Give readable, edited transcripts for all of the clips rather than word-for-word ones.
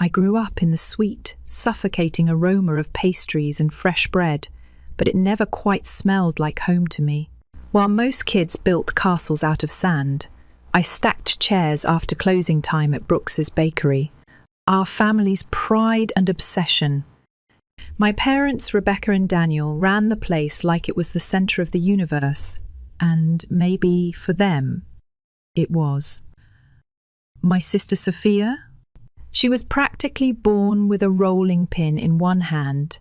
I grew up in the sweet, suffocating aroma of pastries and fresh bread, but it never quite smelled like home to me. While most kids built castles out of sand, I stacked chairs after closing time at Brooks's bakery, our family's pride and obsession. My parents, Rebecca and Daniel, ran the place like it was the centre of the universe, and maybe for them, it was. My sister Sophia? She was practically born with a rolling pin in one hand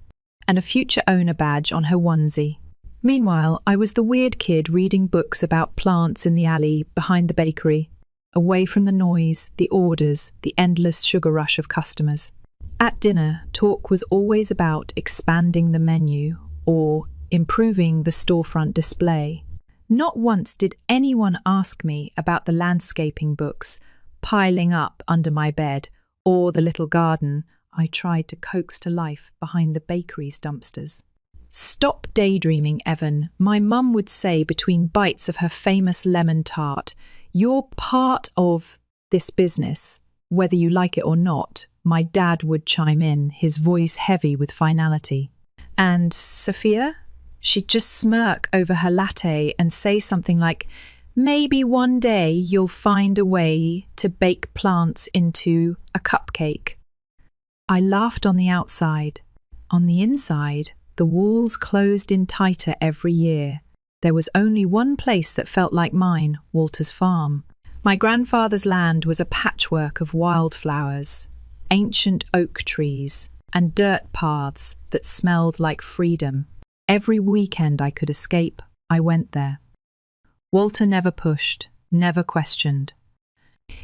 and a future owner badge on her onesie. Meanwhile, I was the weird kid reading books about plants in the alley behind the bakery, away from the noise, the orders, the endless sugar rush of customers. At dinner, talk was always about expanding the menu or improving the storefront display. Not once did anyone ask me about the landscaping books piling up under my bed or the little garden I tried to coax to life behind the bakery's dumpsters. "Stop daydreaming, Evan," my mum would say between bites of her famous lemon tart. "You're part of this business, whether you like it or not," my dad would chime in, his voice heavy with finality. And Sophia? She'd just smirk over her latte and say something like, "Maybe one day you'll find a way to bake plants into a cupcake." I laughed on the outside. On the inside, the walls closed in tighter every year. There was only one place that felt like mine, Walter's farm. My grandfather's land was a patchwork of wildflowers, ancient oak trees, and dirt paths that smelled like freedom. Every weekend I could escape, I went there. Walter never pushed, never questioned.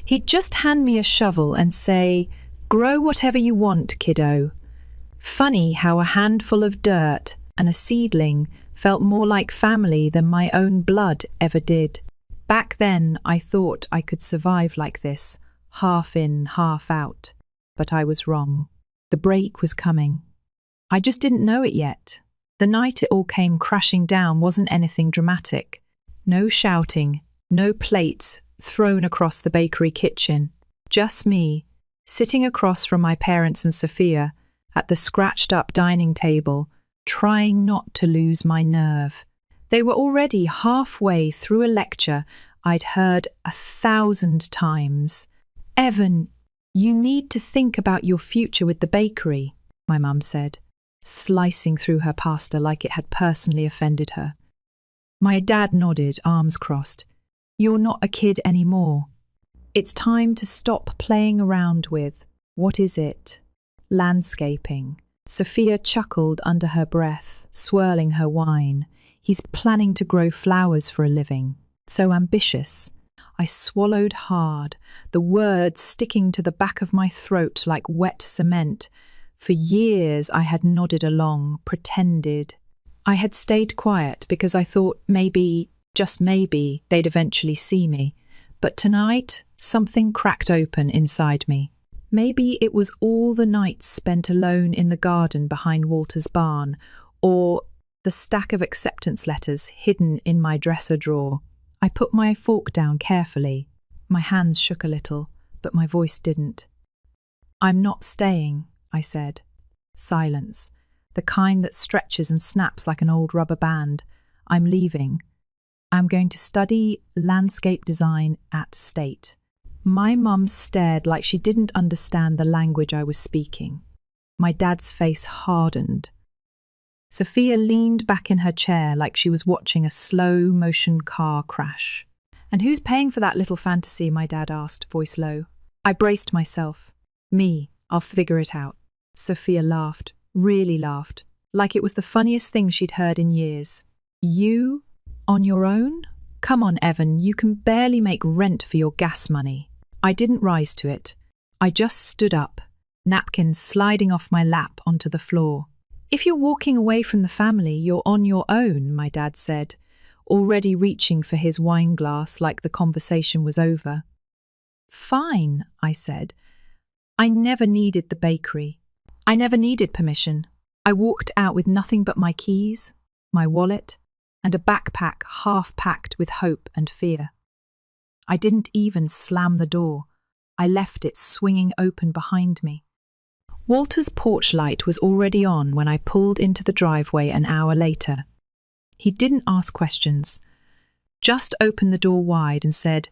He'd just hand me a shovel and say, "Grow whatever you want, kiddo." Funny how a handful of dirt and a seedling felt more like family than my own blood ever did. Back then, I thought I could survive like this, half in, half out. But I was wrong. The break was coming. I just didn't know it yet. The night it all came crashing down wasn't anything dramatic. No shouting, no plates thrown across the bakery kitchen. Just me, sitting across from my parents and Sophia at the scratched-up dining table, trying not to lose my nerve. They were already halfway through a lecture I'd heard 1,000 times. "Evan, you need to think about your future with the bakery," my mum said, slicing through her pasta like it had personally offended her. My dad nodded, arms crossed. "You're not a kid anymore. It's time to stop playing around with, what is it? Landscaping." Sophia chuckled under her breath, swirling her wine. "He's planning to grow flowers for a living. So ambitious." I swallowed hard, the words sticking to the back of my throat like wet cement. For years I had nodded along, pretended. I had stayed quiet because I thought maybe, just maybe, they'd eventually see me. But tonight, something cracked open inside me. Maybe it was all the nights spent alone in the garden behind Walter's barn, or the stack of acceptance letters hidden in my dresser drawer. I put my fork down carefully. My hands shook a little, but my voice didn't. "I'm not staying," I said. Silence. The kind that stretches and snaps like an old rubber band. "I'm leaving. I'm going to study landscape design at State." My mum stared like she didn't understand the language I was speaking. My dad's face hardened. Sophia leaned back in her chair like she was watching a slow-motion car crash. "And who's paying for that little fantasy?" my dad asked, voice low. I braced myself. "Me. I'll figure it out." Sophia laughed. Really laughed, like it was the funniest thing she'd heard in years. "You? On your own? Come on, Evan, you can barely make rent for your gas money." I didn't rise to it. I just stood up, napkins sliding off my lap onto the floor. "If you're walking away from the family, you're on your own," my dad said, already reaching for his wine glass like the conversation was over. "Fine," I said. I never needed the bakery. I never needed permission. I walked out with nothing but my keys, my wallet, and a backpack half-packed with hope and fear. I didn't even slam the door. I left it swinging open behind me. Walter's porch light was already on when I pulled into the driveway an hour later. He didn't ask questions, just opened the door wide and said,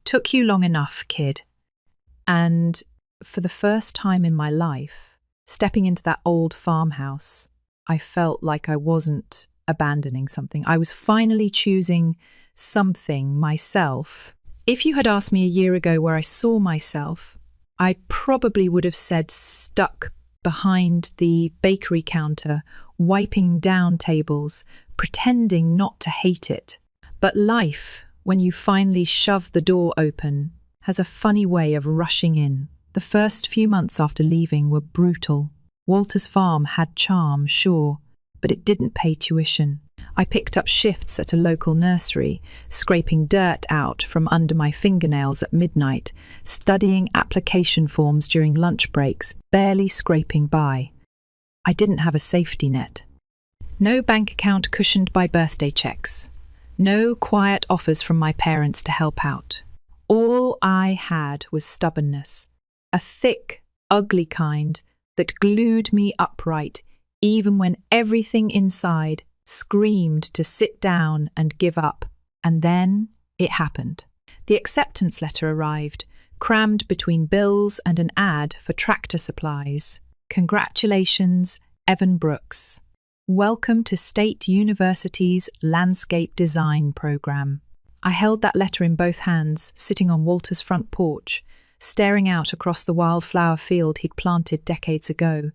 "Took you long enough, kid." And for the first time in my life, stepping into that old farmhouse, I felt like I wasn't abandoning something. I was finally choosing something myself. If you had asked me a year ago where I saw myself, I probably would have said stuck behind the bakery counter, wiping down tables, pretending not to hate it. But life, when you finally shove the door open, has a funny way of rushing in. The first few months after leaving were brutal. Walter's farm had charm, sure, but it didn't pay tuition. I picked up shifts at a local nursery, scraping dirt out from under my fingernails at midnight, studying application forms during lunch breaks, barely scraping by. I didn't have a safety net. No bank account cushioned by birthday checks. No quiet offers from my parents to help out. All I had was stubbornness, a thick, ugly kind that glued me upright even when everything inside screamed to sit down and give up. And then it happened. The acceptance letter arrived, crammed between bills and an ad for tractor supplies. "Congratulations, Evan Brooks. Welcome to State University's Landscape Design program." I held that letter in both hands, sitting on Walter's front porch, staring out across the wildflower field he'd planted decades ago.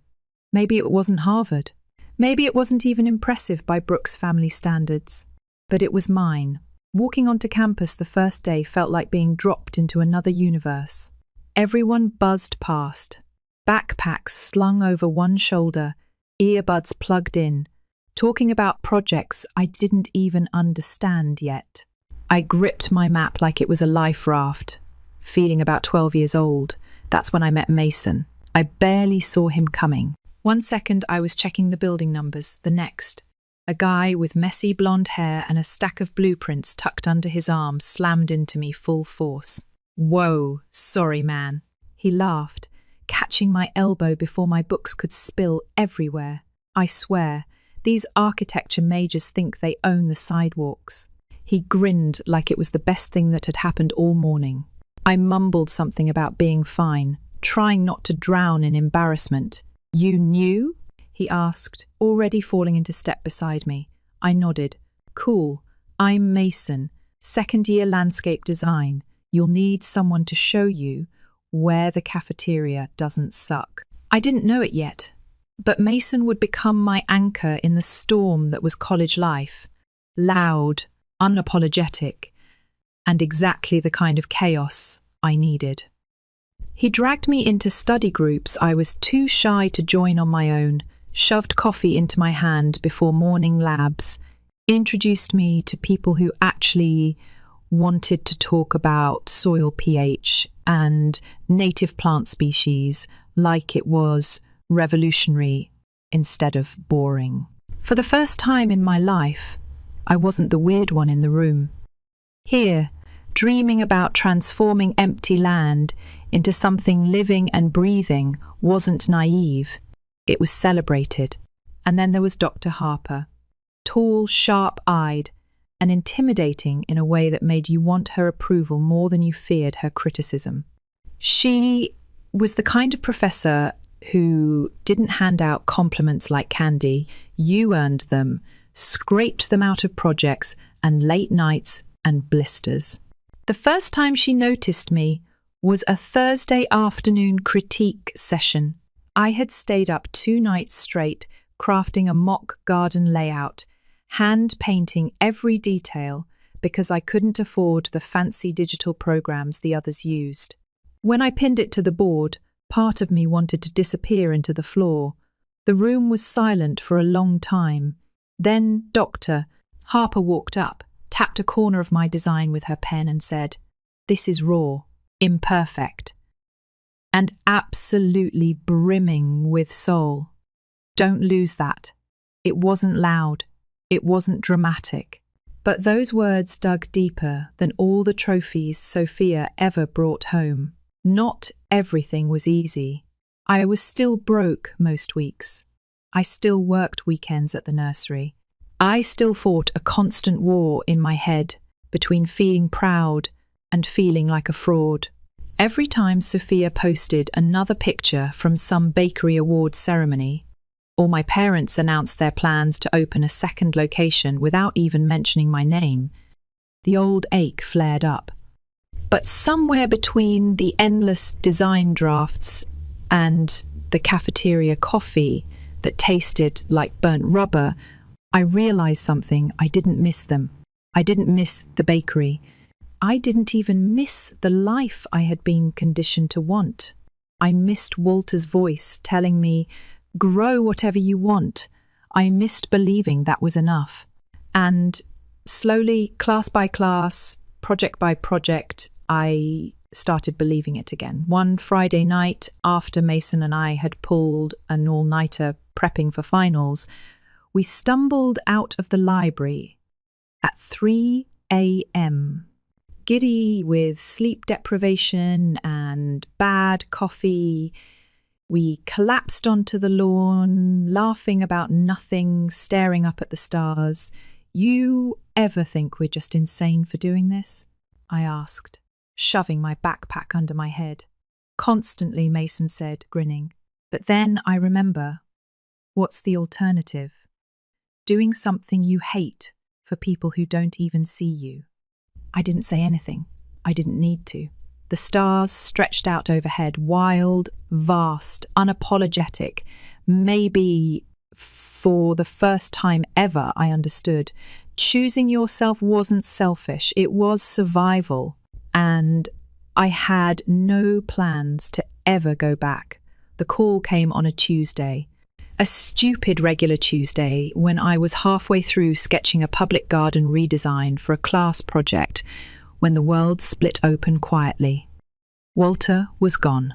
Maybe it wasn't Harvard. Maybe it wasn't even impressive by Brooks' family standards. But it was mine. Walking onto campus the first day felt like being dropped into another universe. Everyone buzzed past, backpacks slung over one shoulder, earbuds plugged in, talking about projects I didn't even understand yet. I gripped my map like it was a life raft. Feeling about 12 years old, that's when I met Mason. I barely saw him coming. One second I was checking the building numbers, the next, a guy with messy blonde hair and a stack of blueprints tucked under his arm slammed into me full force. "Whoa, sorry man." He laughed, catching my elbow before my books could spill everywhere. I swear, these architecture majors think they own the sidewalks. He grinned like it was the best thing that had happened all morning. I mumbled something about being fine, trying not to drown in embarrassment. "You knew?" he asked, already falling into step beside me. I nodded. "Cool. I'm Mason, second-year landscape design. You'll need someone to show you where the cafeteria doesn't suck." I didn't know it yet, but Mason would become my anchor in the storm that was college life. Loud, unapologetic, and exactly the kind of chaos I needed. He dragged me into study groups I was too shy to join on my own, shoved coffee into my hand before morning labs, introduced me to people who actually wanted to talk about soil pH and native plant species like it was revolutionary instead of boring. For the first time in my life, I wasn't the weird one in the room. Here, dreaming about transforming empty land into something living and breathing wasn't naive. It was celebrated. And then there was Dr. Harper, tall, sharp-eyed, and intimidating in a way that made you want her approval more than you feared her criticism. She was the kind of professor who didn't hand out compliments like candy. You earned them, scraped them out of projects and late nights and blisters. The first time she noticed me was a Thursday afternoon critique session. I had stayed up 2 nights straight, crafting a mock garden layout, hand-painting every detail because I couldn't afford the fancy digital programs the others used. When I pinned it to the board, part of me wanted to disappear into the floor. The room was silent for a long time. Then Dr. Harper walked up, tapped a corner of my design with her pen and said, "This is raw, imperfect, and absolutely brimming with soul. Don't lose that." It wasn't loud. It wasn't dramatic. But those words dug deeper than all the trophies Sophia ever brought home. Not everything was easy. I was still broke most weeks. I still worked weekends at the nursery. I still fought a constant war in my head between feeling proud and feeling like a fraud. Every time Sophia posted another picture from some bakery awards ceremony, or my parents announced their plans to open a second location without even mentioning my name, the old ache flared up. But somewhere between the endless design drafts and the cafeteria coffee that tasted like burnt rubber, I realized something. I didn't miss them. I didn't miss the bakery. I didn't even miss the life I had been conditioned to want. I missed Walter's voice telling me, grow whatever you want. I missed believing that was enough. And slowly, class by class, project by project, I started believing it again. One Friday night, after Mason and I had pulled an all-nighter prepping for finals, we stumbled out of the library at 3 a.m., giddy with sleep deprivation and bad coffee. We collapsed onto the lawn, laughing about nothing, staring up at the stars. You ever think we're just insane for doing this? I asked, shoving my backpack under my head. Constantly, Mason said, grinning. But then I remember, what's the alternative? Doing something you hate for people who don't even see you. I didn't say anything. I didn't need to. The stars stretched out overhead, wild, vast, unapologetic. Maybe for the first time ever, I understood. Choosing yourself wasn't selfish. It was survival. And I had no plans to ever go back. The call came on a Tuesday. A stupid regular Tuesday when I was halfway through sketching a public garden redesign for a class project when the world split open quietly. Walter was gone.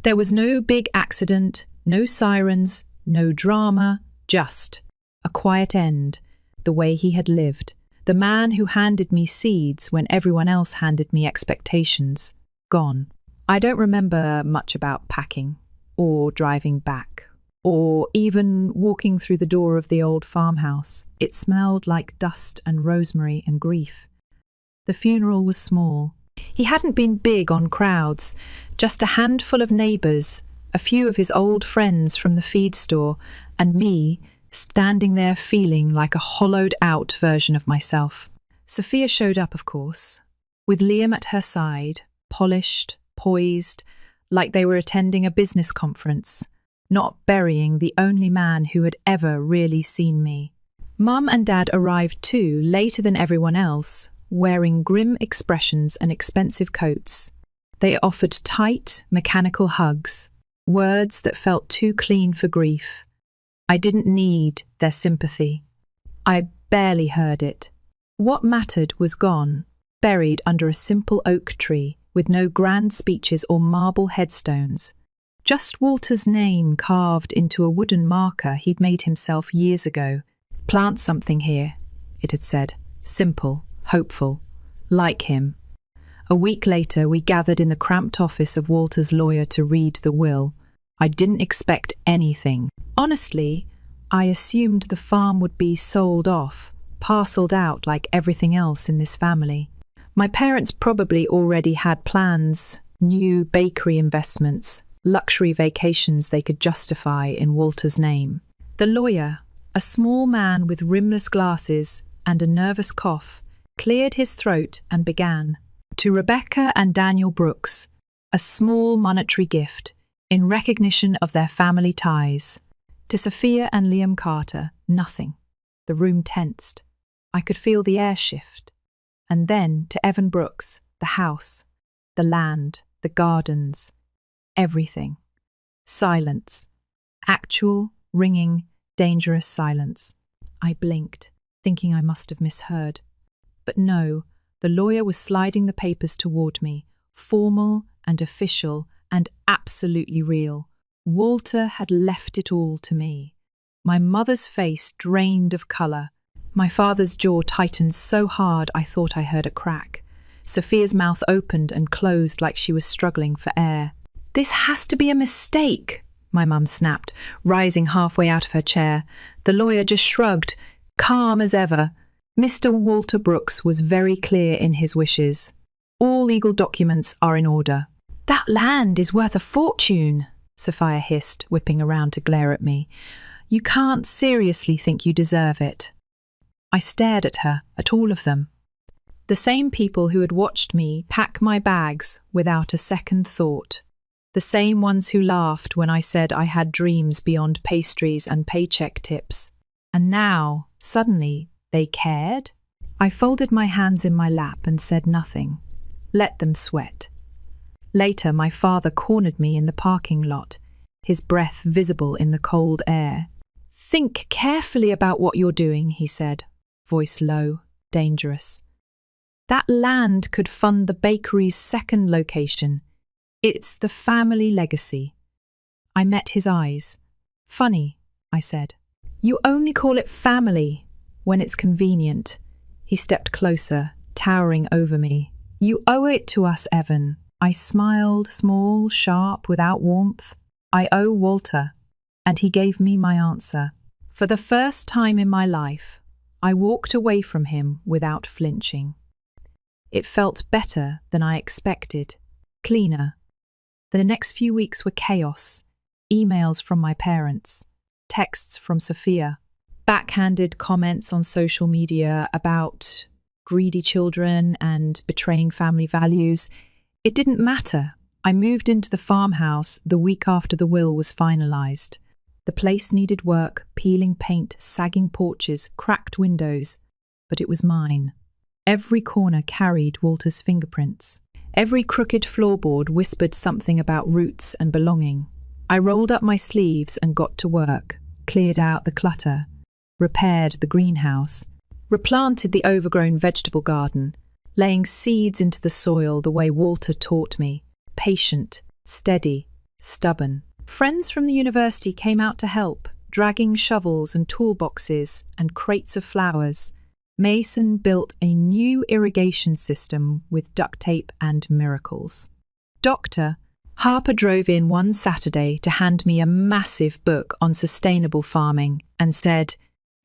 There was no big accident, no sirens, no drama, just a quiet end, the way he had lived. The man who handed me seeds when everyone else handed me expectations, gone. I don't remember much about packing or driving back, or even walking through the door of the old farmhouse. It smelled like dust and rosemary and grief. The funeral was small. He hadn't been big on crowds, just a handful of neighbours, a few of his old friends from the feed store, and me standing there feeling like a hollowed-out version of myself. Sophia showed up, of course, with Liam at her side, polished, poised, like they were attending a business conference, not burying the only man who had ever really seen me. Mum and Dad arrived too, later than everyone else, wearing grim expressions and expensive coats. They offered tight, mechanical hugs, words that felt too clean for grief. I didn't need their sympathy. I barely heard it. What mattered was gone, buried under a simple oak tree with no grand speeches or marble headstones. Just Walter's name carved into a wooden marker he'd made himself years ago. Plant something here, it had said. Simple, hopeful, like him. A week later, we gathered in the cramped office of Walter's lawyer to read the will. I didn't expect anything. Honestly, I assumed the farm would be sold off, parcelled out like everything else in this family. My parents probably already had plans, new bakery investments, luxury vacations they could justify in Walter's name. The lawyer, a small man with rimless glasses and a nervous cough, cleared his throat and began. To Rebecca and Daniel Brooks, a small monetary gift in recognition of their family ties. To Sophia and Liam Carter, nothing. The room tensed. I could feel the air shift. And then to Evan Brooks, the house, the land, the gardens, everything. Silence. Actual, ringing, dangerous silence. I blinked, thinking I must have misheard. But no, the lawyer was sliding the papers toward me, formal and official and absolutely real. Walter had left it all to me. My mother's face drained of colour. My father's jaw tightened so hard I thought I heard a crack. Sophia's mouth opened and closed like she was struggling for air. "This has to be a mistake," my mum snapped, rising halfway out of her chair. The lawyer just shrugged, calm as ever. Mr. Walter Brooks was very clear in his wishes. "All legal documents are in order." "That land is worth a fortune," Sophia hissed, whipping around to glare at me. "You can't seriously think you deserve it." I stared at her, at all of them. The same people who had watched me pack my bags without a second thought. The same ones who laughed when I said I had dreams beyond pastries and paycheck tips. And now, suddenly, they cared? I folded my hands in my lap and said nothing. Let them sweat. Later, my father cornered me in the parking lot, his breath visible in the cold air. "Think carefully about what you're doing," he said, voice low, dangerous. "That land could fund the bakery's second location. It's the family legacy." I met his eyes. "Funny," I said. "You only call it family when it's convenient." He stepped closer, towering over me. "You owe it to us, Evan." I smiled, small, sharp, without warmth. "I owe Walter." And he gave me my answer. For the first time in my life, I walked away from him without flinching. It felt better than I expected, cleaner. The next few weeks were chaos. Emails from my parents, texts from Sophia, backhanded comments on social media about greedy children and betraying family values. It didn't matter. I moved into the farmhouse the week after the will was finalised. The place needed work, peeling paint, sagging porches, cracked windows, but it was mine. Every corner carried Walter's fingerprints. Every crooked floorboard whispered something about roots and belonging. I rolled up my sleeves and got to work, cleared out the clutter, repaired the greenhouse, replanted the overgrown vegetable garden, laying seeds into the soil the way Walter taught me, patient, steady, stubborn. Friends from the university came out to help, dragging shovels and toolboxes and crates of flowers. Mason built a new irrigation system with duct tape and miracles. Dr. Harper drove in one Saturday to hand me a massive book on sustainable farming and said,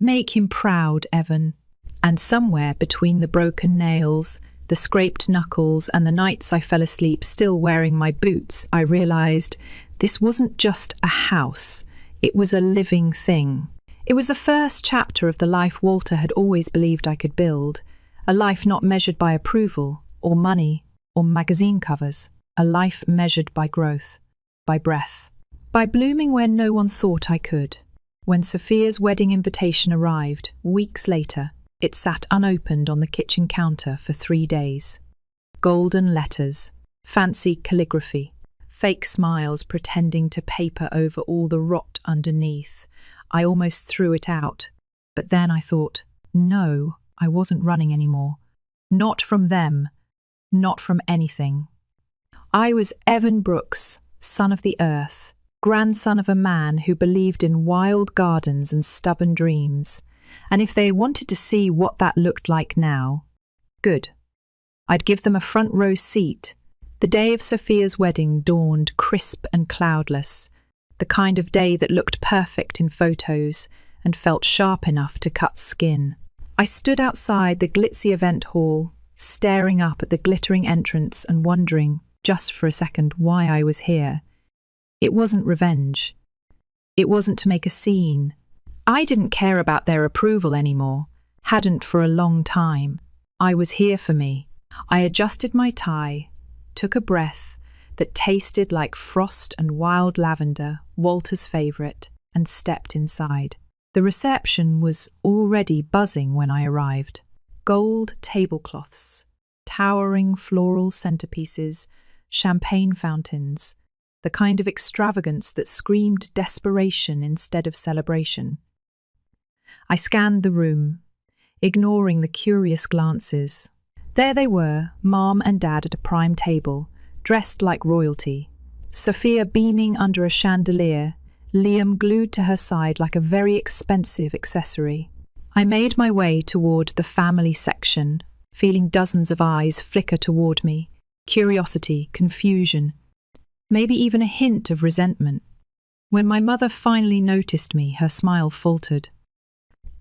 "Make him proud, Evan." And somewhere between the broken nails, the scraped knuckles, and the nights I fell asleep still wearing my boots, I realised this wasn't just a house, it was a living thing. It was the first chapter of the life Walter had always believed I could build, a life not measured by approval, or money, or magazine covers, a life measured by growth, by breath, by blooming where no one thought I could. When Sophia's wedding invitation arrived, weeks later, it sat unopened on the kitchen counter for 3 days. Golden letters, fancy calligraphy, fake smiles pretending to paper over all the rot underneath. I almost threw it out, but then I thought, no, I wasn't running anymore. Not from them, not from anything. I was Evan Brooks, son of the earth, grandson of a man who believed in wild gardens and stubborn dreams. And if they wanted to see what that looked like now, good. I'd give them a front row seat. The day of Sophia's wedding dawned crisp and cloudless, the kind of day that looked perfect in photos and felt sharp enough to cut skin. I stood outside the glitzy event hall, staring up at the glittering entrance and wondering, just for a second, why I was here. It wasn't revenge. It wasn't to make a scene. I didn't care about their approval anymore, hadn't for a long time. I was here for me. I adjusted my tie, took a breath that tasted like frost and wild lavender, Walter's favourite, and stepped inside. The reception was already buzzing when I arrived. Gold tablecloths, towering floral centerpieces, champagne fountains, the kind of extravagance that screamed desperation instead of celebration. I scanned the room, ignoring the curious glances. There they were, Mom and Dad at a prime table, dressed like royalty. Sophia beaming under a chandelier, Liam glued to her side like a very expensive accessory. I made my way toward the family section, feeling dozens of eyes flicker toward me. Curiosity, confusion. maybe even a hint of resentment. When my mother finally noticed me, her smile faltered.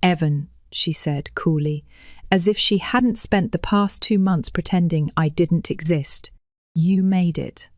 "Evan," she said coolly, as if she hadn't spent the past 2 months pretending I didn't exist, "you made it."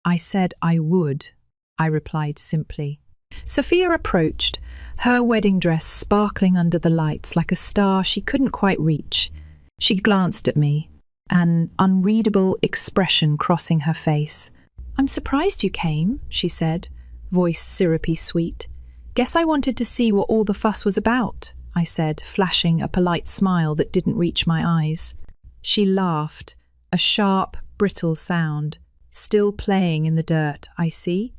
"I said I would," I replied simply. Sophia approached, her wedding dress sparkling under the lights like a star she couldn't quite reach. She glanced at me, an unreadable expression crossing her face. "I'm surprised you came," she said, voice syrupy sweet. "Guess I wanted to see what all the fuss was about," I said, flashing a polite smile that didn't reach my eyes. She laughed, a sharp, brittle sound, still playing in the dirt, "I see."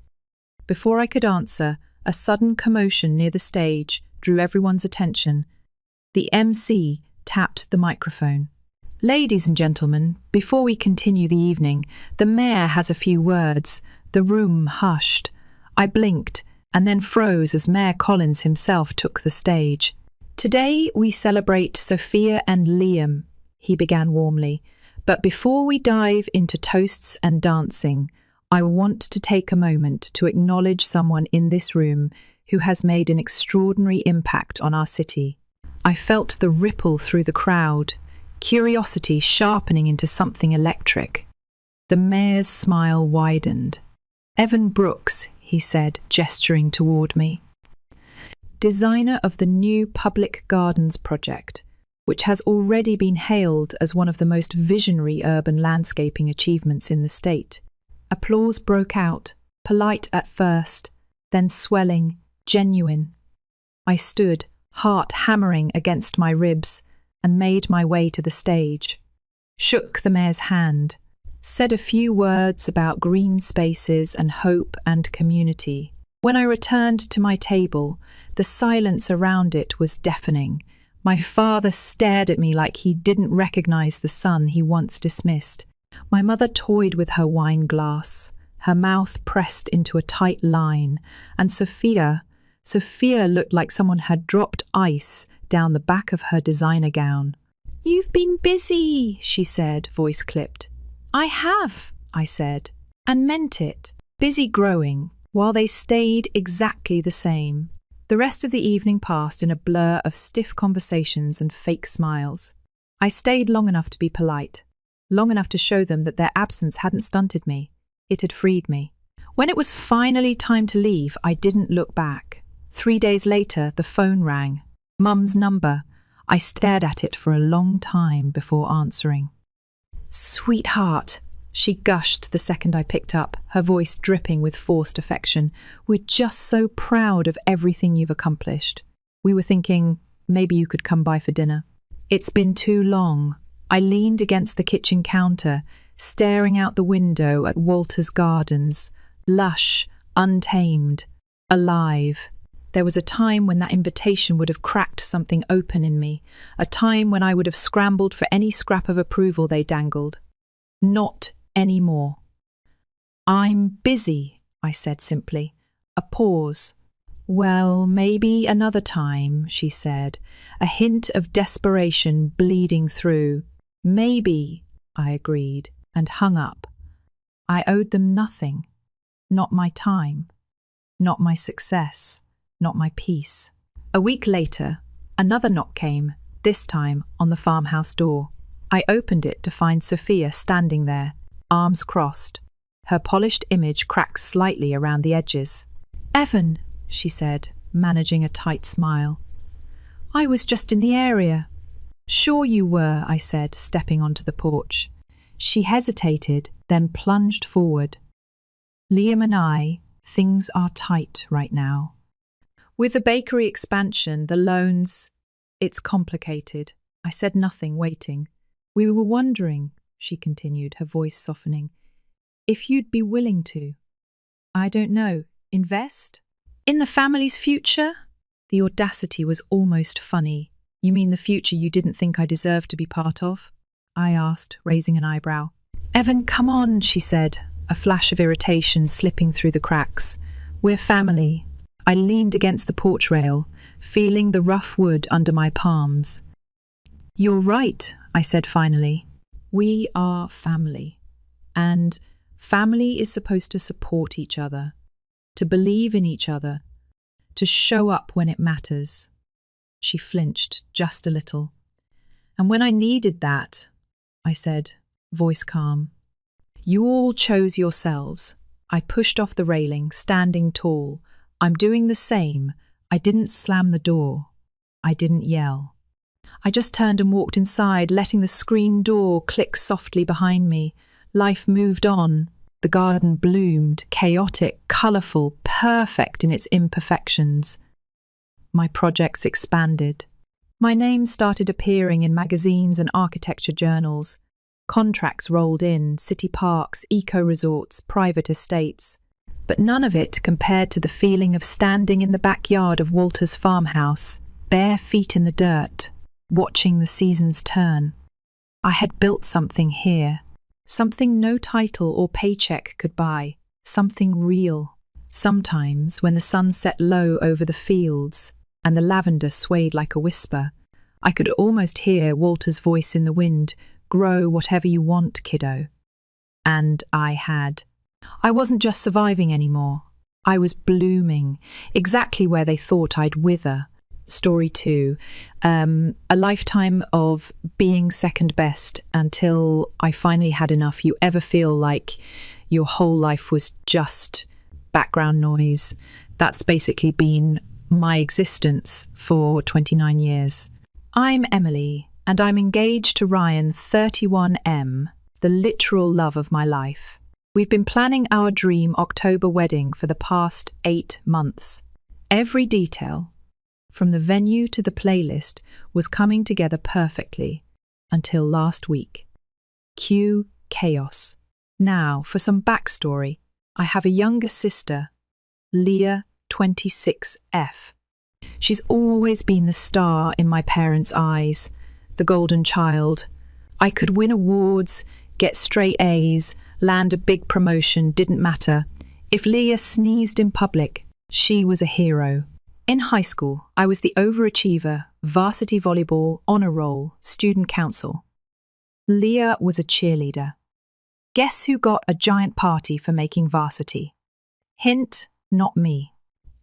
Before I could answer, a sudden commotion near the stage drew everyone's attention. The MC tapped the microphone. "Ladies and gentlemen, before we continue the evening, the mayor has a few words." The room hushed. I blinked and then froze as Mayor Collins himself took the stage. "Today we celebrate Sophia and Liam," he began warmly. "But before we dive into toasts and dancing, I want to take a moment to acknowledge someone in this room who has made an extraordinary impact on our city." I felt the ripple through the crowd, curiosity sharpening into something electric. The mayor's smile widened. "Evan Brooks," he said, gesturing toward me. "Designer of the new Public Gardens project, which has already been hailed as one of the most visionary urban landscaping achievements in the state." Applause broke out, polite at first, then swelling, genuine. I stood, heart hammering against my ribs, and made my way to the stage. Shook the mayor's hand, said a few words about green spaces and hope and community. When I returned to my table, the silence around it was deafening. My father stared at me like he didn't recognize the son he once dismissed. My mother toyed with her wine glass, her mouth pressed into a tight line, and Sophia looked like someone had dropped ice down the back of her designer gown. "You've been busy," she said, voice clipped. "I have," I said, and meant it. Busy growing, while they stayed exactly the same. The rest of the evening passed in a blur of stiff conversations and fake smiles. I stayed long enough to be polite, long enough to show them that their absence hadn't stunted me. It had freed me. When it was finally time to leave, I didn't look back. 3 days later, the phone rang. Mum's number. I stared at it for a long time before answering. "Sweetheart," she gushed the second I picked up, her voice dripping with forced affection. "We're just so proud of everything you've accomplished. We were thinking maybe you could come by for dinner." It's been too long. I leaned against the kitchen counter, staring out the window at Walter's gardens, lush, untamed, alive. There was a time when that invitation would have cracked something open in me, a time when I would have scrambled for any scrap of approval they dangled. Not anymore. "I'm busy," I said simply. A pause. "Well, maybe another time," she said, a hint of desperation bleeding through. "Maybe," I agreed, and hung up. I owed them nothing. Not my time. Not my success. Not my peace. A week later, another knock came, this time on the farmhouse door. I opened it to find Sophia standing there, arms crossed. Her polished image cracked slightly around the edges. "Evan," she said, managing a tight smile. "I was just in the area." "Sure you were," I said, stepping onto the porch. She hesitated, then plunged forward. "Liam and I, things are tight right now. With the bakery expansion, the loans, it's complicated." I said nothing, waiting. "We were wondering," she continued, her voice softening, "if you'd be willing to, I don't know, invest? In the family's future?" The audacity was almost funny. "You mean the future you didn't think I deserved to be part of?" I asked, raising an eyebrow. "Evan, come on," she said, a flash of irritation slipping through the cracks. "We're family." I leaned against the porch rail, feeling the rough wood under my palms. "You're right," I said finally. "We are family. And Family is supposed to support each other, to believe in each other, to show up when it matters. She flinched just a little. And when I needed that, I said, voice calm, "You all chose yourselves." I pushed off the railing, standing tall. "I'm doing the same." I didn't slam the door. I didn't yell. I just turned and walked inside, letting the screen door click softly behind me. Life moved on. The garden bloomed, chaotic, colourful, perfect in its imperfections. My projects expanded. My name started appearing in magazines and architecture journals. Contracts rolled in, city parks, eco-resorts, private estates. But none of it compared to the feeling of standing in the backyard of Walter's farmhouse, bare feet in the dirt, watching the seasons turn. I had built something here, something no title or paycheck could buy, something real. Sometimes, when the sun set low over the fields and the lavender swayed like a whisper, I could almost hear Walter's voice in the wind, "Grow whatever you want, kiddo." And I had. I wasn't just surviving anymore. I was blooming, exactly where they thought I'd wither. Story 2, a lifetime of being second best until I finally had enough. You ever feel like your whole life was just background noise? That's basically been my existence for 29 years. I'm Emily, and I'm engaged to Ryan, 31M, the literal love of my life. We've been planning our dream October wedding for the past 8 months. Every detail, from the venue to the playlist, was coming together perfectly until last week. Cue chaos. Now, for some backstory, I have a younger sister, Leah, 26F. She's always been the star in my parents' eyes, the golden child. I could win awards, get straight A's, land a big promotion, didn't matter. If Leah sneezed in public, she was a hero. In high school, I was the overachiever, varsity volleyball, honor roll, student council. Leah was a cheerleader. Guess who got a giant party for making varsity? Hint, not me.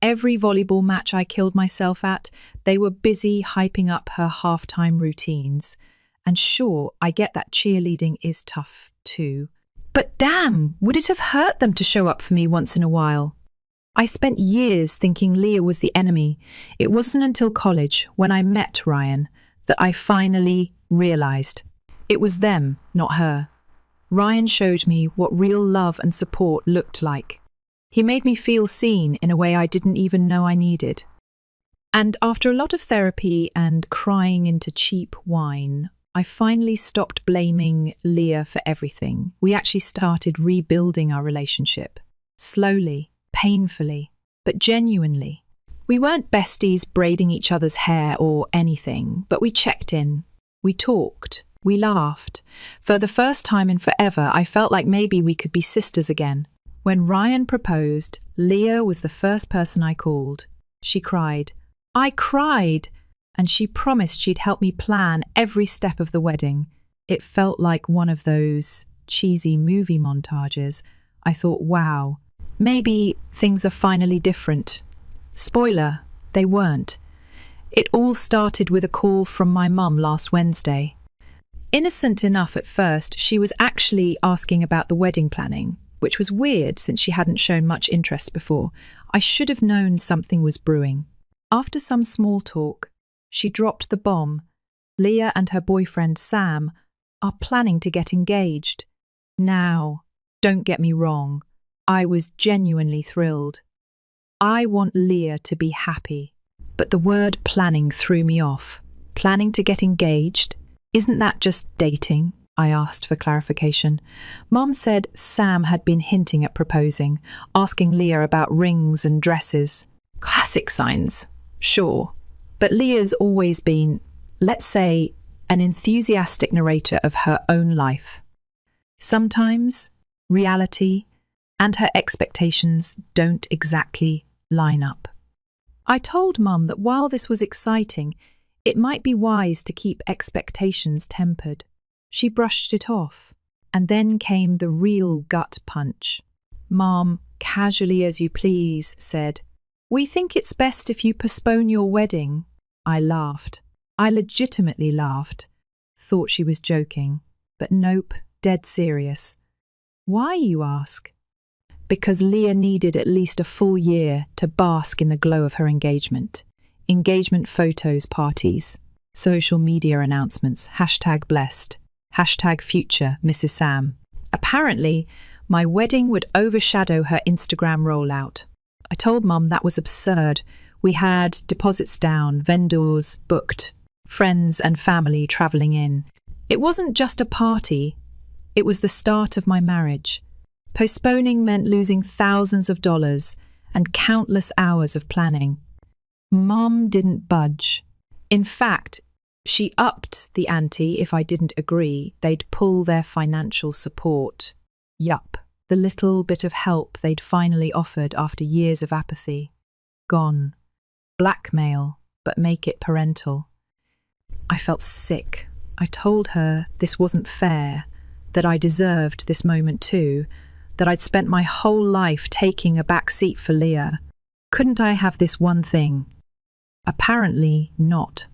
Every volleyball match I killed myself at, they were busy hyping up her halftime routines. And sure, I get that cheerleading is tough too. But damn, would it have hurt them to show up for me once in a while? I spent years thinking Leah was the enemy. It wasn't until college, when I met Ryan, that I finally realised. It was them, not her. Ryan showed me what real love and support looked like. He made me feel seen in a way I didn't even know I needed. And after a lot of therapy and crying into cheap wine, I finally stopped blaming Leah for everything. We actually started rebuilding our relationship. Slowly, painfully, but genuinely. We weren't besties braiding each other's hair or anything, but we checked in. We talked. We laughed. For the first time in forever, I felt like maybe we could be sisters again. When Ryan proposed, Leah was the first person I called. She cried. I cried! And she promised she'd help me plan every step of the wedding. It felt like one of those cheesy movie montages. I thought, wow, maybe things are finally different. Spoiler, they weren't. It all started with a call from my mum last Wednesday. Innocent enough at first, she was actually asking about the wedding planning, which was weird since she hadn't shown much interest before. I should have known something was brewing. After some small talk, she dropped the bomb. Leah and her boyfriend Sam are planning to get engaged. Now, don't get me wrong, I was genuinely thrilled. I want Leah to be happy. But the word planning threw me off. Planning to get engaged? Isn't that just dating? I asked for clarification. Mom said Sam had been hinting at proposing, asking Leah about rings and dresses. Classic signs, sure. But Leah's always been, let's say, an enthusiastic narrator of her own life. Sometimes reality and her expectations don't exactly line up. I told Mum that while this was exciting, it might be wise to keep expectations tempered. She brushed it off. And then came the real gut punch. Mom, casually as you please, said, "We think it's best if you postpone your wedding." I laughed. I legitimately laughed. Thought she was joking. But nope, dead serious. Why, you ask? Because Leah needed at least a full year to bask in the glow of her engagement. Engagement photos, parties, social media announcements, #blessed, #future Mrs. Sam. Apparently, my wedding would overshadow her Instagram rollout. I told Mum that was absurd. We had deposits down, vendors booked, friends and family travelling in. It wasn't just a party, it was the start of my marriage. Postponing meant losing thousands of dollars and countless hours of planning. Mum didn't budge. In fact, she upped the ante if I didn't agree. They'd pull their financial support. Yup, the little bit of help they'd finally offered after years of apathy. Gone. Blackmail, but make it parental. I felt sick. I told her this wasn't fair, that I deserved this moment too, that I'd spent my whole life taking a back seat for Leah. Couldn't I have this one thing? Apparently not.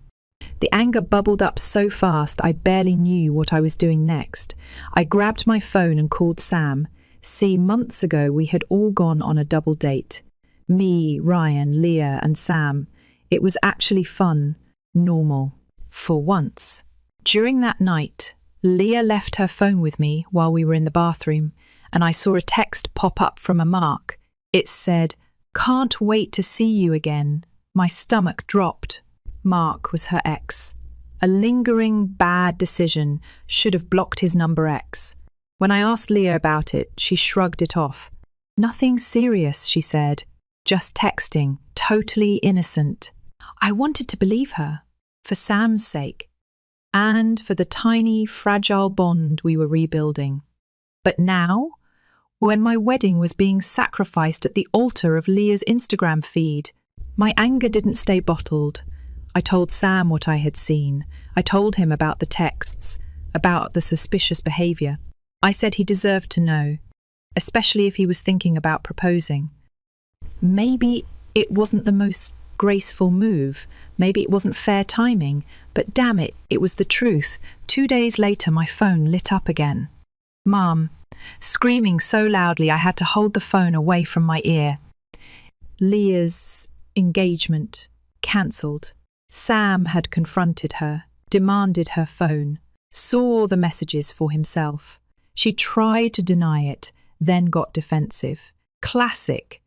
The anger bubbled up so fast I barely knew what I was doing next. I grabbed my phone and called Sam. See, months ago we had all gone on a double date. Me, Ryan, Leah and Sam. It was actually fun, normal, for once. During that night, Leah left her phone with me while we were in the bathroom, and I saw a text pop up from a Mark. It said, "Can't wait to see you again." My stomach dropped. Mark was her ex. A lingering bad decision, should have blocked his number X. When I asked Leah about it, she shrugged it off. "Nothing serious," she said. "Just texting, totally innocent." I wanted to believe her, for Sam's sake, and for the tiny, fragile bond we were rebuilding. But now, when my wedding was being sacrificed at the altar of Leah's Instagram feed, my anger didn't stay bottled. I told Sam what I had seen. I told him about the texts, about the suspicious behaviour. I said he deserved to know, especially if he was thinking about proposing. Maybe it wasn't the most graceful move, maybe it wasn't fair timing, but damn it, it was the truth. 2 days later, my phone lit up again. Mum, screaming so loudly I had to hold the phone away from my ear. Leah's engagement cancelled. Sam had confronted her, demanded her phone, saw the messages for himself. She tried to deny it, then got defensive. Classic.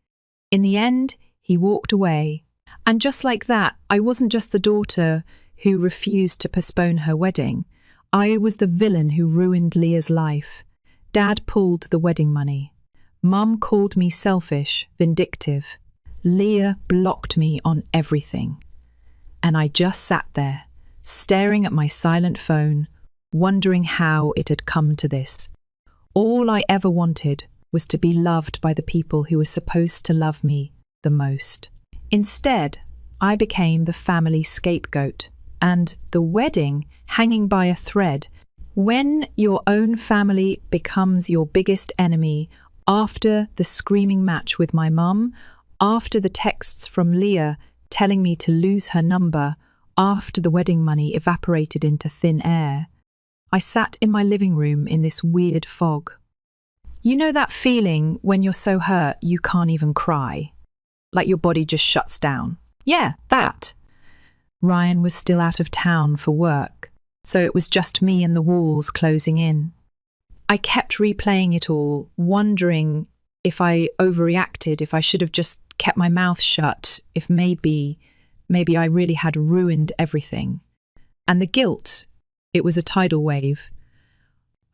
In the end, he walked away. And just like that, I wasn't just the daughter who refused to postpone her wedding. I was the villain who ruined Leah's life. Dad pulled the wedding money. Mum called me selfish, vindictive. Leah blocked me on everything. And I just sat there, staring at my silent phone, wondering how it had come to this. All I ever wanted was to be loved by the people who were supposed to love me the most. Instead, I became the family scapegoat, and the wedding hanging by a thread. When your own family becomes your biggest enemy, after the screaming match with my mum, after the texts from Leah telling me to lose her number, after the wedding money evaporated into thin air, I sat in my living room in this weird fog. You know that feeling when you're so hurt you can't even cry? Like your body just shuts down. Yeah, that. Ryan was still out of town for work, so it was just me and the walls closing in. I kept replaying it all, wondering if I overreacted, if I should have just kept my mouth shut, if maybe I really had ruined everything. And the guilt, it was a tidal wave.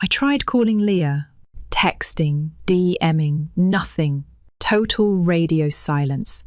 I tried calling Leah, texting, DMing, nothing, total radio silence.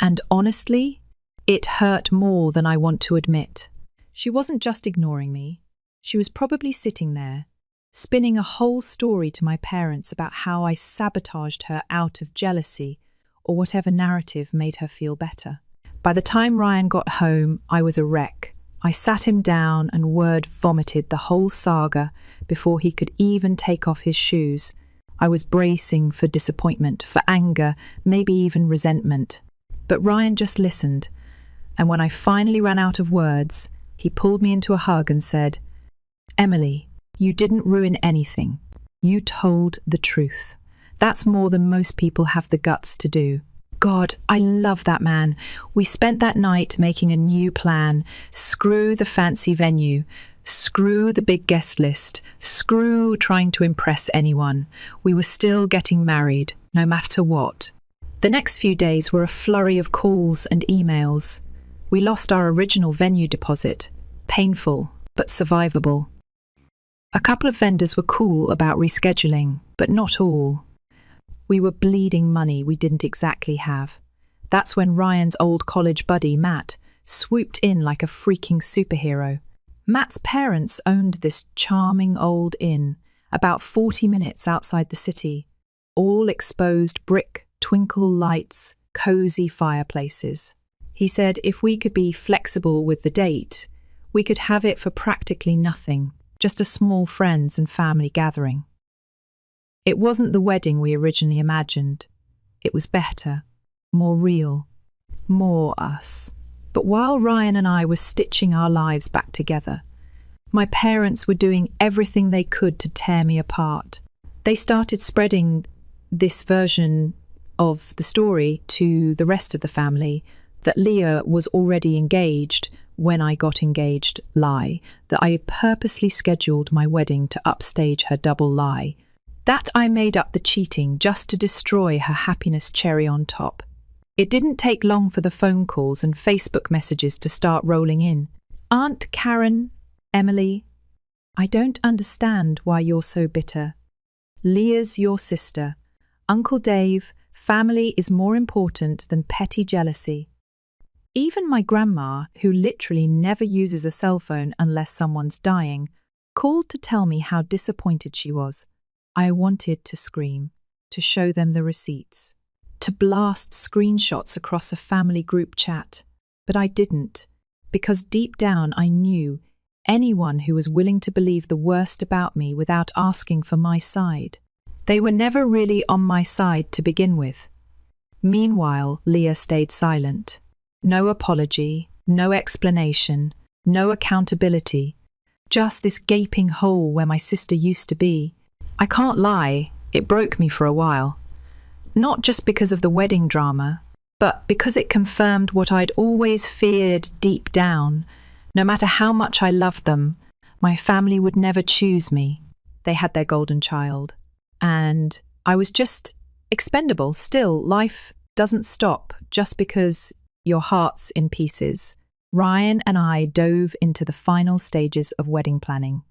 And honestly, it hurt more than I want to admit. She wasn't just ignoring me. She was probably sitting there, spinning a whole story to my parents about how I sabotaged her out of jealousy or whatever narrative made her feel better. By the time Ryan got home, I was a wreck. I sat him down and word vomited the whole saga before he could even take off his shoes. I was bracing for disappointment, for anger, maybe even resentment. But Ryan just listened, and when I finally ran out of words, he pulled me into a hug and said, "Emily, you didn't ruin anything. You told the truth. That's more than most people have the guts to do." God, I love that man. We spent that night making a new plan. Screw the fancy venue. Screw the big guest list. Screw trying to impress anyone. We were still getting married, no matter what. The next few days were a flurry of calls and emails. We lost our original venue deposit. Painful, but survivable. A couple of vendors were cool about rescheduling, but not all. We were bleeding money we didn't exactly have. That's when Ryan's old college buddy, Matt, swooped in like a freaking superhero. Matt's parents owned this charming old inn, about 40 minutes outside the city. All exposed brick, twinkle lights, cozy fireplaces. He said if we could be flexible with the date, we could have it for practically nothing, just a small friends and family gathering. It wasn't the wedding we originally imagined. It was better, more real, more us. But while Ryan and I were stitching our lives back together, my parents were doing everything they could to tear me apart. They started spreading this version of the story to the rest of the family, that Leah was already engaged when I got engaged lie, that I purposely scheduled my wedding to upstage her double lie, that I made up the cheating just to destroy her happiness cherry on top. It didn't take long for the phone calls and Facebook messages to start rolling in. "Aunt Karen, Emily, I don't understand why you're so bitter. Leah's your sister. Uncle Dave, family is more important than petty jealousy." Even my grandma, who literally never uses a cell phone unless someone's dying, called to tell me how disappointed she was. I wanted to scream, to show them the receipts, to blast screenshots across a family group chat. But I didn't, because deep down I knew anyone who was willing to believe the worst about me without asking for my side. They were never really on my side to begin with. Meanwhile, Leah stayed silent. No apology, no explanation, no accountability, just this gaping hole where my sister used to be. I can't lie, it broke me for a while. Not just because of the wedding drama, but because it confirmed what I'd always feared deep down. No matter how much I loved them, my family would never choose me. They had their golden child. And I was just expendable. Still, life doesn't stop just because your heart's in pieces. Ryan and I dove into the final stages of wedding planning.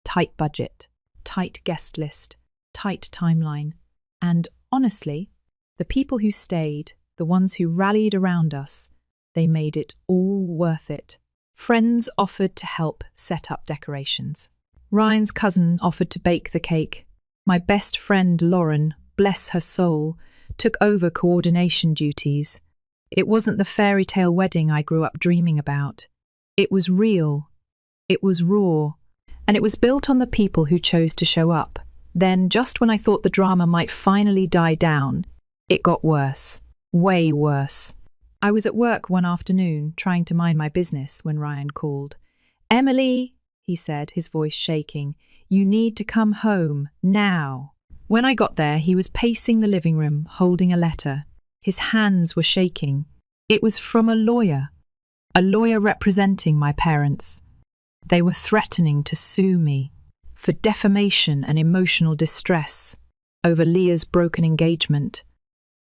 Tight budget, tight guest list, tight timeline. And honestly, the people who stayed, the ones who rallied around us, they made it all worth it. Friends offered to help set up decorations. Ryan's cousin offered to bake the cake. My best friend Lauren, bless her soul, took over coordination duties. It wasn't the fairy tale wedding I grew up dreaming about. It was real. It was raw. And it was built on the people who chose to show up. Then, just when I thought the drama might finally die down, it got worse. Way worse. I was at work one afternoon, trying to mind my business, when Ryan called. "Emily," he said, his voice shaking, "you need to come home, now." When I got there, he was pacing the living room, holding a letter. His hands were shaking. It was from a lawyer representing my parents. They were threatening to sue me for defamation and emotional distress over Leah's broken engagement.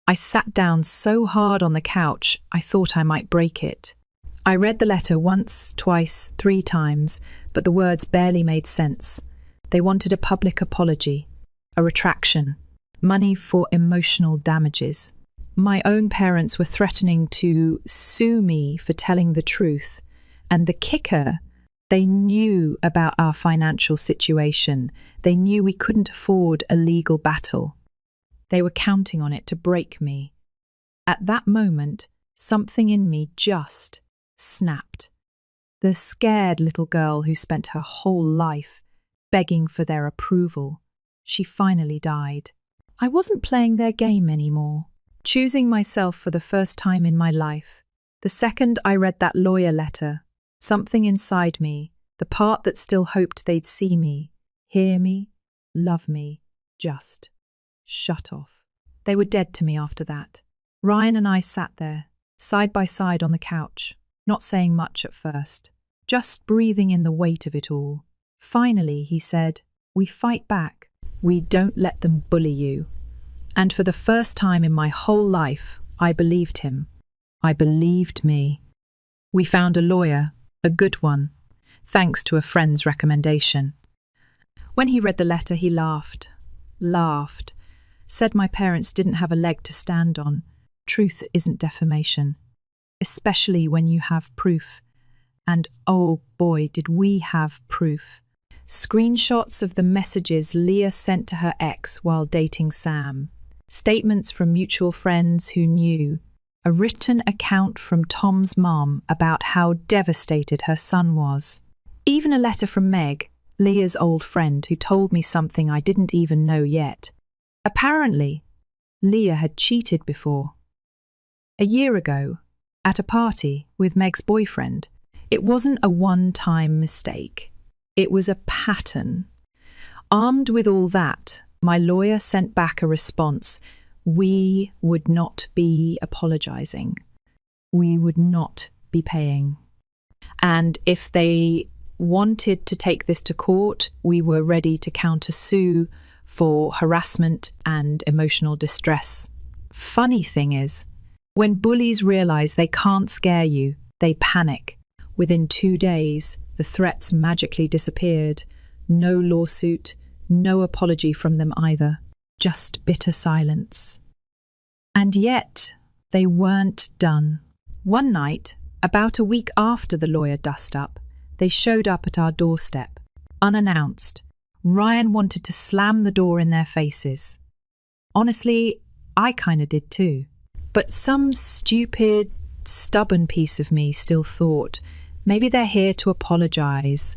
I sat down so hard on the couch, I thought I might break it. I read the letter once, twice, 3 times, but the words barely made sense. They wanted a public apology, a retraction, money for emotional damages. My own parents were threatening to sue me for telling the truth. And the kicker, they knew about our financial situation. They knew we couldn't afford a legal battle. They were counting on it to break me. At that moment, something in me just snapped. The scared little girl who spent her whole life begging for their approval. She finally died. I wasn't playing their game anymore, choosing myself for the first time in my life. The second I read that lawyer letter, something inside me, the part that still hoped they'd see me, hear me, love me, just shut off. They were dead to me after that. Ryan and I sat there, side by side on the couch, not saying much at first, just breathing in the weight of it all. Finally, he said, "We fight back. We don't let them bully you." And for the first time in my whole life, I believed him. I believed me. We found a lawyer, a good one, thanks to a friend's recommendation. When he read the letter, he laughed, said my parents didn't have a leg to stand on. Truth isn't defamation, especially when you have proof. And oh boy, did we have proof. Screenshots of the messages Leah sent to her ex while dating Sam. Statements from mutual friends who knew. A written account from Tom's mom about how devastated her son was. Even a letter from Meg, Leah's old friend, who told me something I didn't even know yet. Apparently, Leah had cheated before. A year ago, at a party with Meg's boyfriend. It wasn't a one-time mistake. It was a pattern. Armed with all that, my lawyer sent back a response. We would not be apologizing. We would not be paying. And if they wanted to take this to court, we were ready to countersue for harassment and emotional distress. Funny thing is, when bullies realize they can't scare you, they panic. Within 2 days, the threats magically disappeared. No lawsuit, no apology from them either. Just bitter silence. And yet, they weren't done. One night, about a week after the lawyer dust-up, they showed up at our doorstep, unannounced. Ryan wanted to slam the door in their faces. Honestly, I kinda did too. But some stupid, stubborn piece of me still thought, maybe they're here to apologize.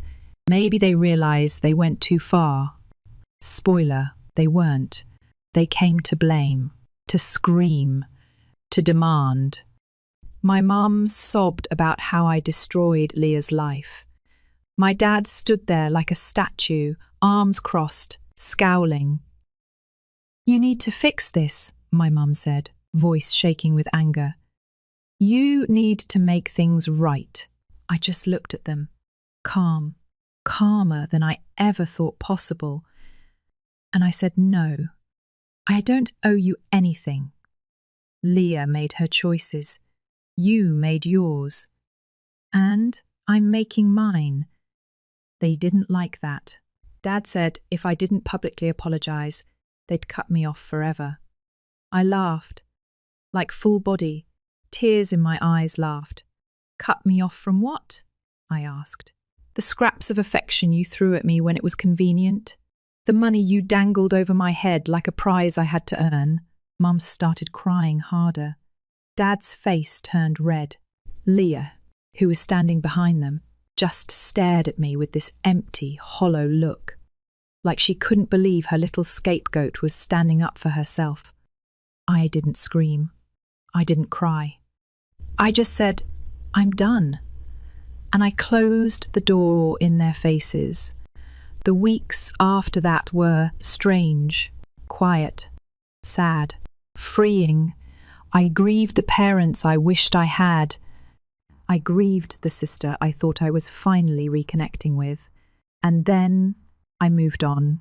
Maybe they realize they went too far. Spoiler, they weren't. They came to blame, to scream, to demand. My mum sobbed about how I destroyed Leah's life. My dad stood there like a statue, arms crossed, scowling. "You need to fix this," my mum said, voice shaking with anger. "You need to make things right." I just looked at them, calm, calmer than I ever thought possible. And I said, "No, I don't owe you anything. Leah made her choices. You made yours. And I'm making mine." They didn't like that. Dad said if I didn't publicly apologize, they'd cut me off forever. I laughed, like full body, tears in my eyes laughed. "Cut me off from what?" I asked. "The scraps of affection you threw at me when it was convenient? The money you dangled over my head like a prize I had to earn?" Mum started crying harder. Dad's face turned red. Leah, who was standing behind them, just stared at me with this empty, hollow look, like she couldn't believe her little scapegoat was standing up for herself. I didn't scream. I didn't cry. I just said, "I'm done." And I closed the door in their faces. The weeks after that were strange, quiet, sad, freeing. I grieved the parents I wished I had. I grieved the sister I thought I was finally reconnecting with. And then I moved on.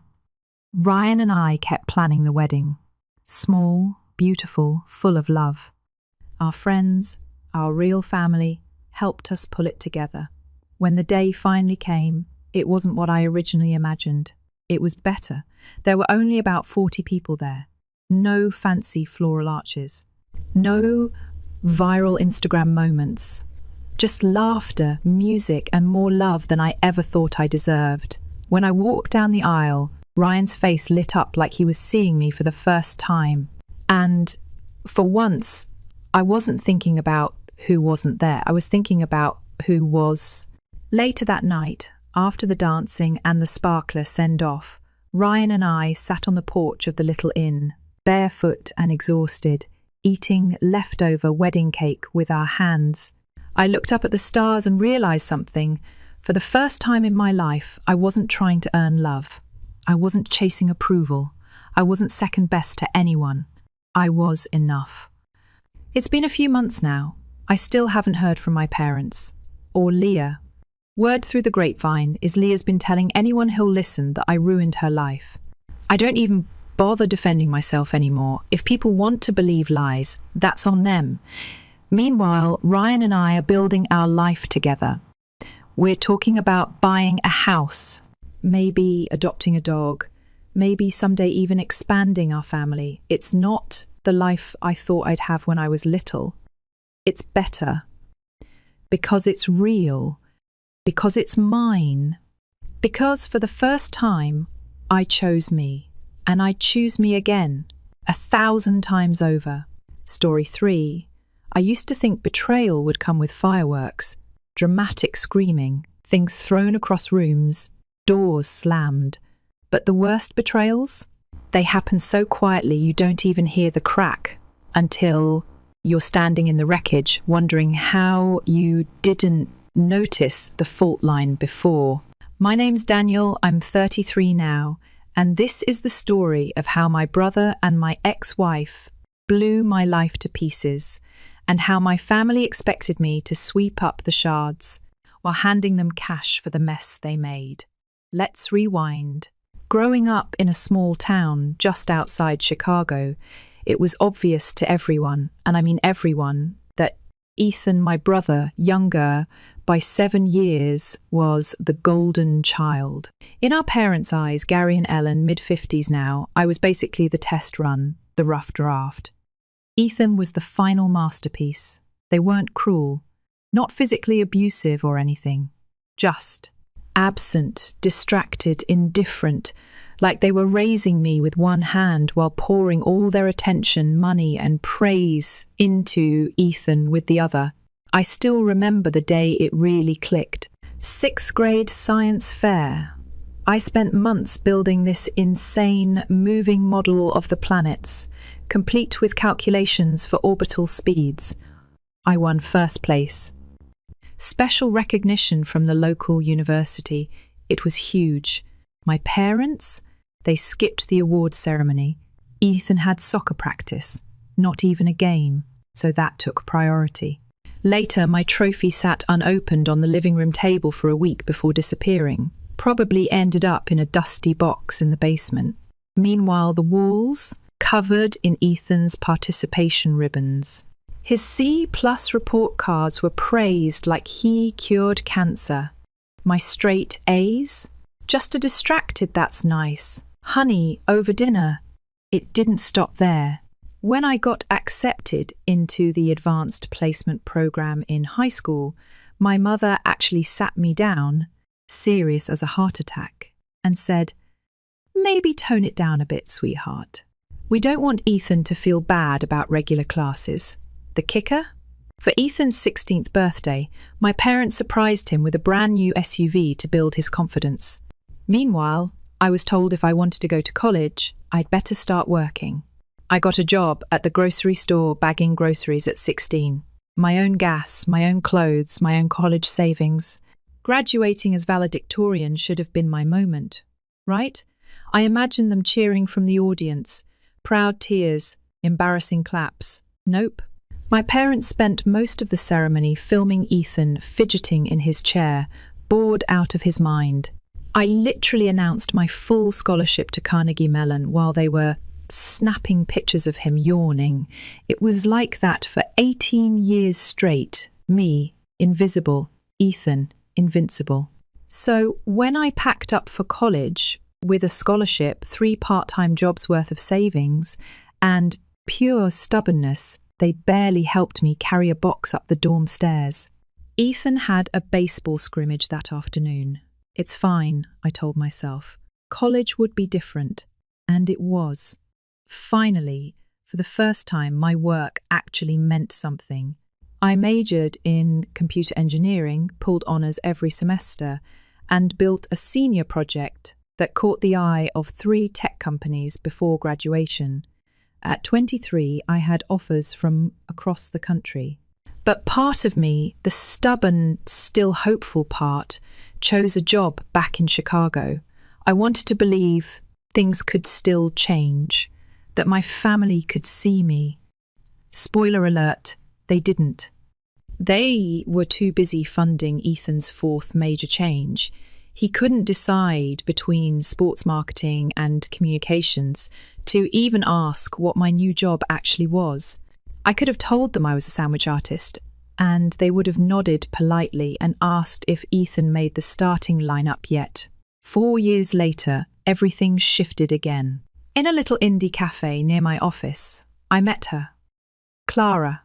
Ryan and I kept planning the wedding. Small, beautiful, full of love. Our friends, our real family, helped us pull it together. When the day finally came, it wasn't what I originally imagined. It was better. There were only about 40 people there. No fancy floral arches. No viral Instagram moments. Just laughter, music, and more love than I ever thought I deserved. When I walked down the aisle, Ryan's face lit up like he was seeing me for the first time. And for once, I wasn't thinking about who wasn't there. I was thinking about who was. Later that night, after the dancing and the sparkler send-off, Ryan and I sat on the porch of the little inn, barefoot and exhausted, eating leftover wedding cake with our hands. I looked up at the stars and realized something. For the first time in my life, I wasn't trying to earn love. I wasn't chasing approval. I wasn't second best to anyone. I was enough. It's been a few months now. I still haven't heard from my parents. Or Leah. Word through the grapevine is Leah's been telling anyone who'll listen that I ruined her life. I don't even bother defending myself anymore. If people want to believe lies, that's on them. Meanwhile, Ryan and I are building our life together. We're talking about buying a house, maybe adopting a dog, maybe someday even expanding our family. It's not the life I thought I'd have when I was little. It's better. Because it's real. Because it's mine. Because for the first time, I chose me. And I'd choose me again, 1,000 times over. Story 3. I used to think betrayal would come with fireworks, dramatic screaming, things thrown across rooms, doors slammed. But the worst betrayals? They happen so quietly you don't even hear the crack until you're standing in the wreckage wondering how you didn't notice the fault line before. My name's Daniel, I'm 33 now, and this is the story of how my brother and my ex-wife blew my life to pieces, and how my family expected me to sweep up the shards while handing them cash for the mess they made. Let's rewind. Growing up in a small town just outside Chicago, it was obvious to everyone, and I mean everyone, that Ethan, my brother, younger by 7 years, was the golden child. In our parents' eyes, Gary and Ellen, mid-50s now, I was basically the test run, the rough draft. Ethan was the final masterpiece. They weren't cruel, not physically abusive or anything, just absent, distracted, indifferent, like they were raising me with one hand while pouring all their attention, money and praise into Ethan with the other. I still remember the day it really clicked. 6th grade science fair. I spent months building this insane, moving model of the planets, complete with calculations for orbital speeds. I won first place. Special recognition from the local university. It was huge. My parents, they skipped the award ceremony. Ethan had soccer practice, not even a game, so that took priority. Later, my trophy sat unopened on the living room table for a week before disappearing. Probably ended up in a dusty box in the basement. Meanwhile, the walls covered in Ethan's participation ribbons. His C+ report cards were praised like he cured cancer. My straight A's? Just a distracted that's nice. Honey, over dinner. It didn't stop there. When I got accepted into the advanced placement program in high school, my mother actually sat me down, serious as a heart attack, and said, "Maybe tone it down a bit, sweetheart. We don't want Ethan to feel bad about regular classes." The kicker? For Ethan's 16th birthday, my parents surprised him with a brand new SUV to build his confidence. Meanwhile, I was told if I wanted to go to college, I'd better start working. I got a job at the grocery store bagging groceries at 16. My own gas, my own clothes, my own college savings. Graduating as valedictorian should have been my moment, right? I imagined them cheering from the audience, proud tears, embarrassing claps. Nope. My parents spent most of the ceremony filming Ethan fidgeting in his chair, bored out of his mind. I literally announced my full scholarship to Carnegie Mellon while they were snapping pictures of him yawning. It was like that for 18 years straight. Me, invisible. Ethan, invincible. So when I packed up for college with a scholarship, 3 part-time jobs worth of savings, and pure stubbornness, they barely helped me carry a box up the dorm stairs. Ethan had a baseball scrimmage that afternoon. It's fine, I told myself. College would be different. And it was. Finally, for the first time, my work actually meant something. I majored in computer engineering, pulled honours every semester, and built a senior project that caught the eye of 3 tech companies before graduation. At 23, I had offers from across the country. But part of me, the stubborn, still hopeful part, chose a job back in Chicago. I wanted to believe things could still change, that my family could see me. Spoiler alert, they didn't. They were too busy funding Ethan's 4th major change. He couldn't decide between sports marketing and communications to even ask what my new job actually was. I could have told them I was a sandwich artist, and they would have nodded politely and asked if Ethan made the starting lineup yet. 4 years later, everything shifted again. In a little indie cafe near my office, I met her. Clara.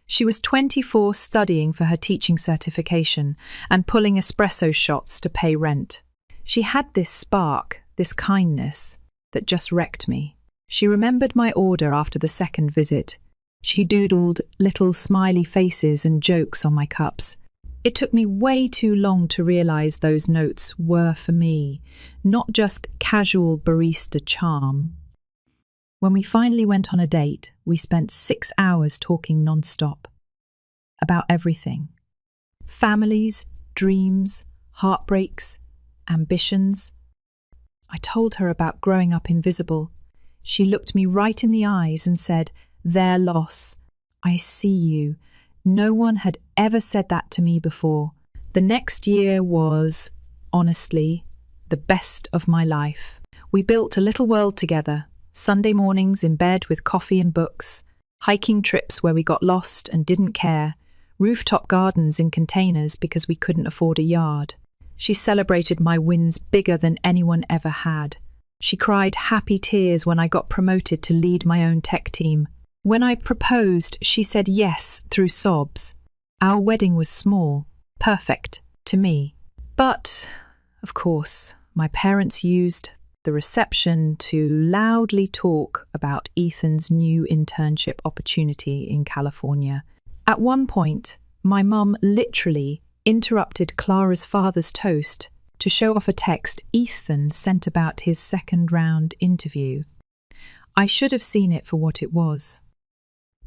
She was 24, studying for her teaching certification and pulling espresso shots to pay rent. She had this spark, this kindness, that just wrecked me. She remembered my order after the second visit. She doodled little smiley faces and jokes on my cups. It took me way too long to realise those notes were for me, not just casual barista charm. When we finally went on a date, we spent 6 hours talking non-stop. About everything. Families, dreams, heartbreaks, ambitions. I told her about growing up invisible. She looked me right in the eyes and said, "Their loss. I see you." No one had ever said that to me before. The next year was, honestly, the best of my life. We built a little world together. Sunday mornings in bed with coffee and books, hiking trips where we got lost and didn't care, rooftop gardens in containers because we couldn't afford a yard. She celebrated my wins bigger than anyone ever had. She cried happy tears when I got promoted to lead my own tech team. When I proposed, she said yes through sobs. Our wedding was small, perfect, to me. But, of course, my parents used the reception to loudly talk about Ethan's new internship opportunity in California. At one point, my mum literally interrupted Clara's father's toast to show off a text Ethan sent about his second-round interview. I should have seen it for what it was.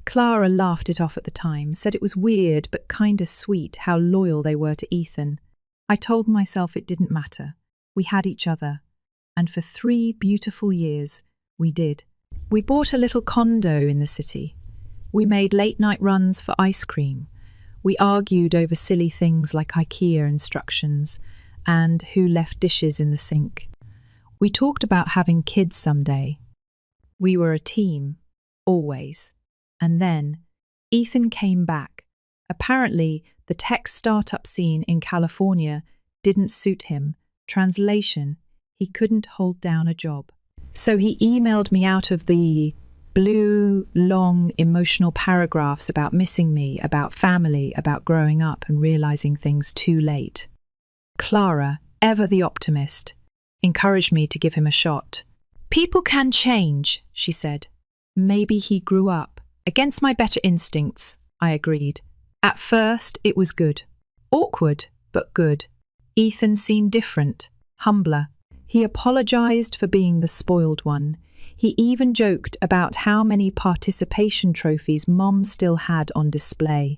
Clara laughed it off at the time, said it was weird but kinda sweet how loyal they were to Ethan. I told myself it didn't matter. We had each other. And for 3 beautiful years, we did. We bought a little condo in the city. We made late-night runs for ice cream. We argued over silly things like IKEA instructions and who left dishes in the sink. We talked about having kids someday. We were a team, always. And then, Ethan came back. Apparently, the tech startup scene in California didn't suit him. Translation: he couldn't hold down a job. So he emailed me out of the blue, long, emotional paragraphs about missing me, about family, about growing up and realising things too late. Clara, ever the optimist, encouraged me to give him a shot. "People can change," she said. Maybe he grew up. Against my better instincts, I agreed. At first, it was good. Awkward, but good. Ethan seemed different, humbler. He apologised for being the spoiled one. He even joked about how many participation trophies Mom still had on display.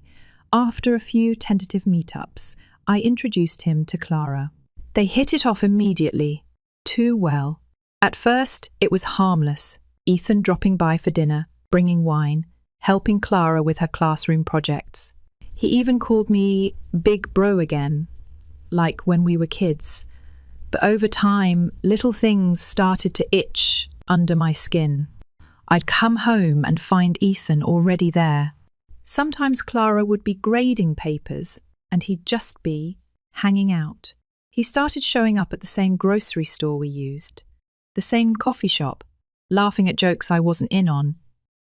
After a few tentative meetups, I introduced him to Clara. They hit it off immediately. Too well. At first, it was harmless. Ethan dropping by for dinner, bringing wine, helping Clara with her classroom projects. He even called me Big Bro again, like when we were kids. But over time, little things started to itch under my skin. I'd come home and find Ethan already there. Sometimes Clara would be grading papers, and he'd just be hanging out. He started showing up at the same grocery store we used, the same coffee shop, laughing at jokes I wasn't in on,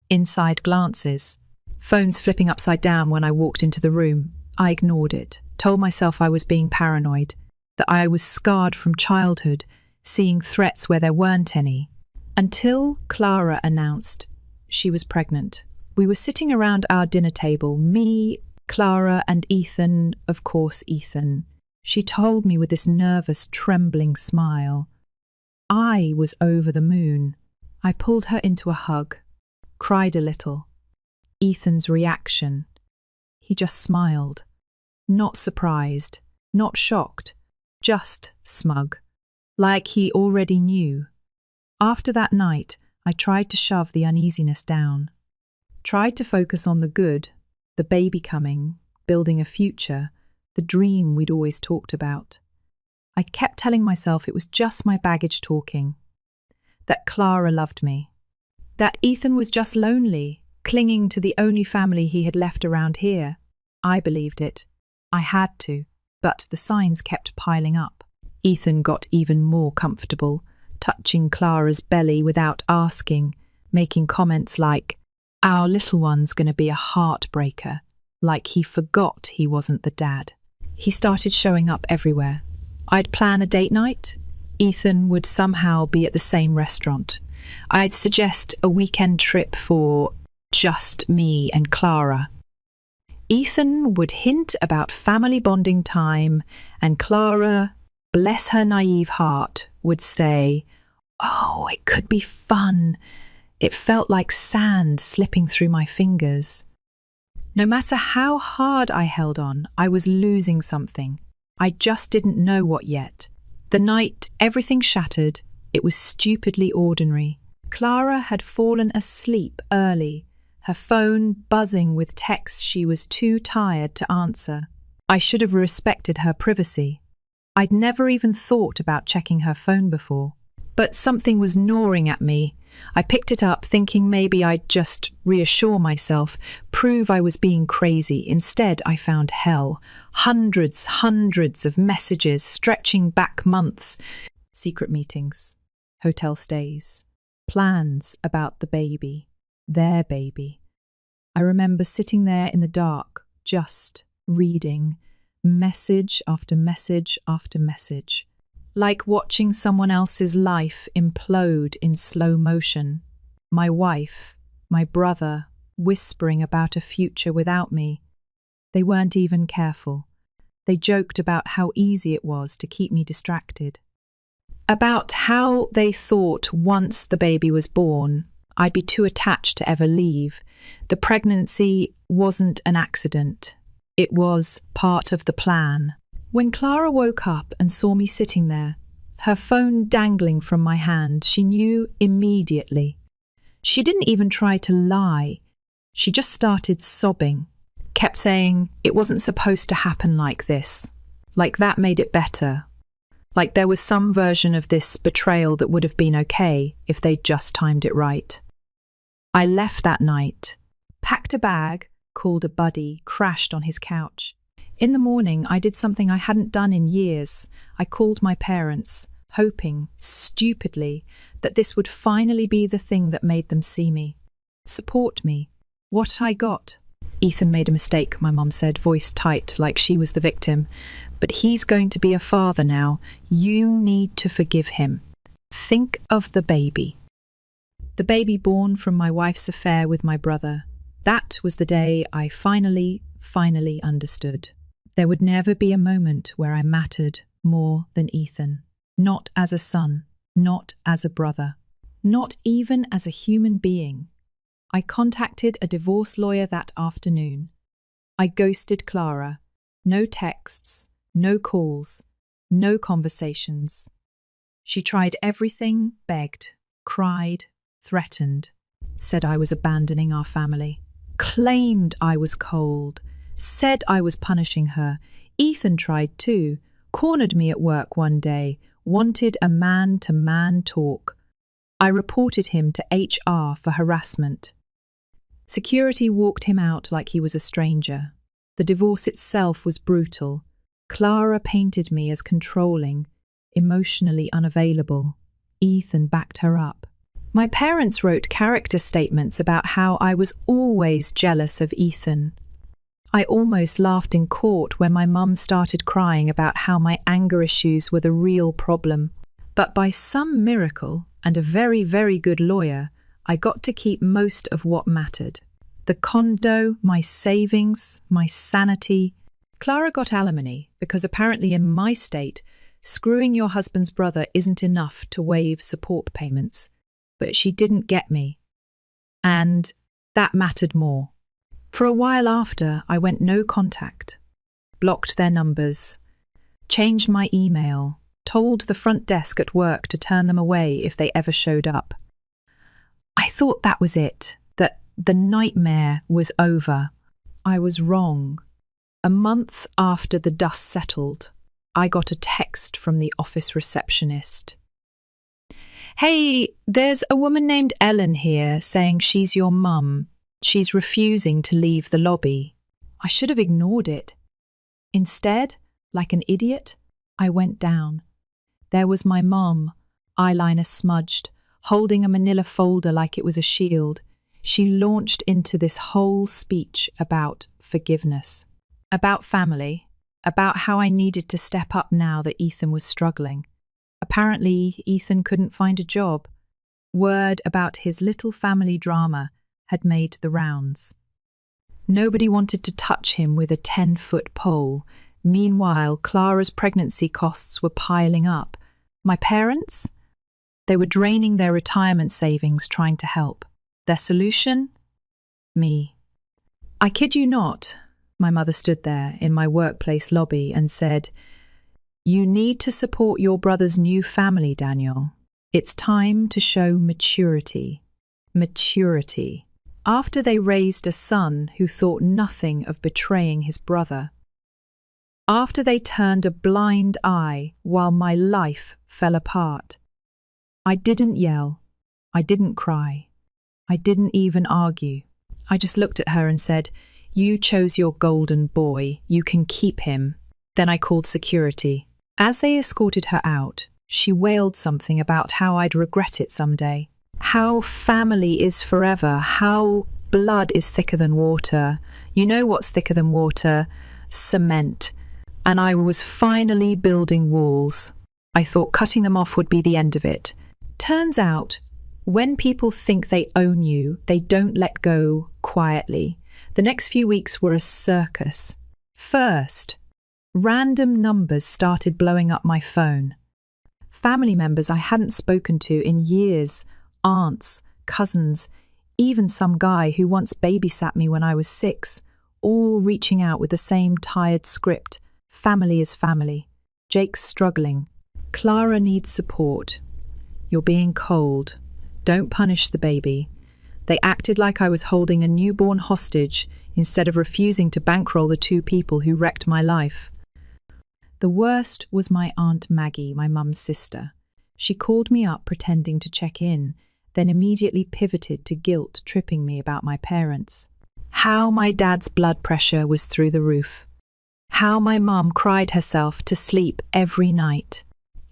inside glances. Phones flipping upside down when I walked into the room. I ignored it, told myself I was being paranoid, that I was scarred from childhood, seeing threats where there weren't any, until Clara announced she was pregnant. We were sitting around our dinner table, me, Clara, and Ethan, of course Ethan. She told me with this nervous, trembling smile. I was over the moon. I pulled her into a hug, cried a little. Ethan's reaction. He just smiled. Not surprised, not shocked, just smug. Like he already knew. After that night, I tried to shove the uneasiness down. Tried to focus on the good, the baby coming, building a future, the dream we'd always talked about. I kept telling myself it was just my baggage talking. That Clara loved me. That Ethan was just lonely, clinging to the only family he had left around here. I believed it. I had to, but the signs kept piling up. Ethan got even more comfortable, touching Clara's belly without asking, making comments like, "Our little one's going to be a heartbreaker," like he forgot he wasn't the dad. He started showing up everywhere. I'd plan a date night. Ethan would somehow be at the same restaurant. I'd suggest a weekend trip for just me and Clara. Ethan would hint about family bonding time, and Clara, bless her naive heart, would say, "Oh, it could be fun." It felt like sand slipping through my fingers. No matter how hard I held on, I was losing something. I just didn't know what yet. The night everything shattered, it was stupidly ordinary. Clara had fallen asleep early, her phone buzzing with texts she was too tired to answer. I should have respected her privacy. I'd never even thought about checking her phone before. But something was gnawing at me. I picked it up, thinking maybe I'd just reassure myself, prove I was being crazy. Instead, I found hell. Hundreds of messages stretching back months. Secret meetings, hotel stays, plans about the baby, their baby. I remember sitting there in the dark, just reading, message after message after message. Like watching someone else's life implode in slow motion. My wife, my brother, whispering about a future without me. They weren't even careful. They joked about how easy it was to keep me distracted. About how they thought once the baby was born, I'd be too attached to ever leave. The pregnancy wasn't an accident. It was part of the plan. When Clara woke up and saw me sitting there, her phone dangling from my hand, she knew immediately. She didn't even try to lie. She just started sobbing, kept saying it wasn't supposed to happen like this, like that made it better, like there was some version of this betrayal that would have been okay if they'd just timed it right. I left that night, packed a bag, called a buddy, crashed on his couch. In the morning, I did something I hadn't done in years. I called my parents, hoping, stupidly, that this would finally be the thing that made them see me, support me. What I got. Ethan made a mistake, my mum said, voice tight, like she was the victim. But he's going to be a father now. You need to forgive him. Think of the baby. The baby born from my wife's affair with my brother. That was the day I finally understood. There would never be a moment where I mattered more than Ethan. Not as a son, not as a brother, not even as a human being. I contacted a divorce lawyer that afternoon. I ghosted Clara. No texts, no calls, no conversations. She tried everything, begged, cried, threatened, said I was abandoning our family, claimed I was cold, said I was punishing her. Ethan tried too, cornered me at work one day, wanted a man-to-man talk. I reported him to HR for harassment. Security walked him out like he was a stranger. The divorce itself was brutal. Clara painted me as controlling, emotionally unavailable. Ethan backed her up. My parents wrote character statements about how I was always jealous of Ethan. I almost laughed in court when my mum started crying about how my anger issues were the real problem. But by some miracle, and a very, very good lawyer, I got to keep most of what mattered. The condo, my savings, my sanity. Clara got alimony because apparently in my state, screwing your husband's brother isn't enough to waive support payments. But she didn't get me. And that mattered more. For a while after, I went no contact, blocked their numbers, changed my email, told the front desk at work to turn them away if they ever showed up. I thought that was it, that the nightmare was over. I was wrong. A month after the dust settled, I got a text from the office receptionist. "Hey, there's a woman named Ellen here saying she's your mum. She's refusing to leave the lobby." I should have ignored it. Instead, like an idiot, I went down. There was my mum, eyeliner smudged, holding a manila folder like it was a shield. She launched into this whole speech about forgiveness, about family, about how I needed to step up now that Ethan was struggling. Apparently, Ethan couldn't find a job. Word about his little family drama had made the rounds. Nobody wanted to touch him with a 10-foot pole. Meanwhile, Clara's pregnancy costs were piling up. My parents? They were draining their retirement savings trying to help. Their solution? Me. I kid you not, my mother stood there in my workplace lobby and said, "You need to support your brother's new family, Daniel. It's time to show maturity." Maturity. After they raised a son who thought nothing of betraying his brother. After they turned a blind eye while my life fell apart. I didn't yell. I didn't cry. I didn't even argue. I just looked at her and said, "You chose your golden boy. You can keep him." Then I called security. As they escorted her out, she wailed something about how I'd regret it someday. How family is forever. How blood is thicker than water. You know what's thicker than water? Cement. And I was finally building walls. I thought cutting them off would be the end of it. Turns out, when people think they own you, they don't let go quietly. The next few weeks were a circus. First, random numbers started blowing up my phone. Family members I hadn't spoken to in years, aunts, cousins, even some guy who once babysat me when I was 6, all reaching out with the same tired script. Family is family. Jake's struggling. Clara needs support. You're being cold. Don't punish the baby. They acted like I was holding a newborn hostage instead of refusing to bankroll the 2 people who wrecked my life. The worst was my Aunt Maggie, my mum's sister. She called me up pretending to check in, then immediately pivoted to guilt tripping me about my parents. How my dad's blood pressure was through the roof. How my mum cried herself to sleep every night.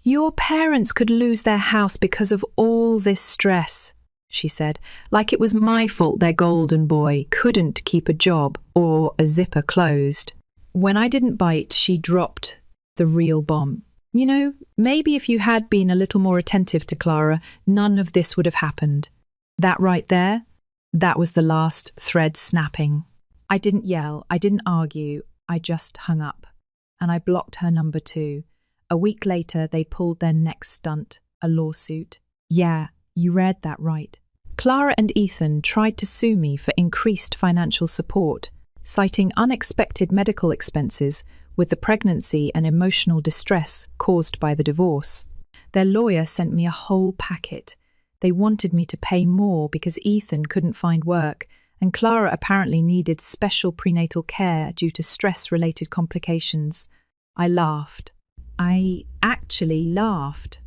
"Your parents could lose their house because of all this stress," she said, like it was my fault their golden boy couldn't keep a job or a zipper closed. When I didn't bite, she dropped the real bomb. "You know, maybe if you had been a little more attentive to Clara, none of this would have happened." That right there, that was the last thread snapping. I didn't yell, I didn't argue, I just hung up. And I blocked her number too. A week later, they pulled their next stunt, a lawsuit. Yeah, you read that right. Clara and Ethan tried to sue me for increased financial support, citing unexpected medical expenses with the pregnancy and emotional distress caused by the divorce. Their lawyer sent me a whole packet. They wanted me to pay more because Ethan couldn't find work, and Clara apparently needed special prenatal care due to stress-related complications. I laughed. I actually laughed.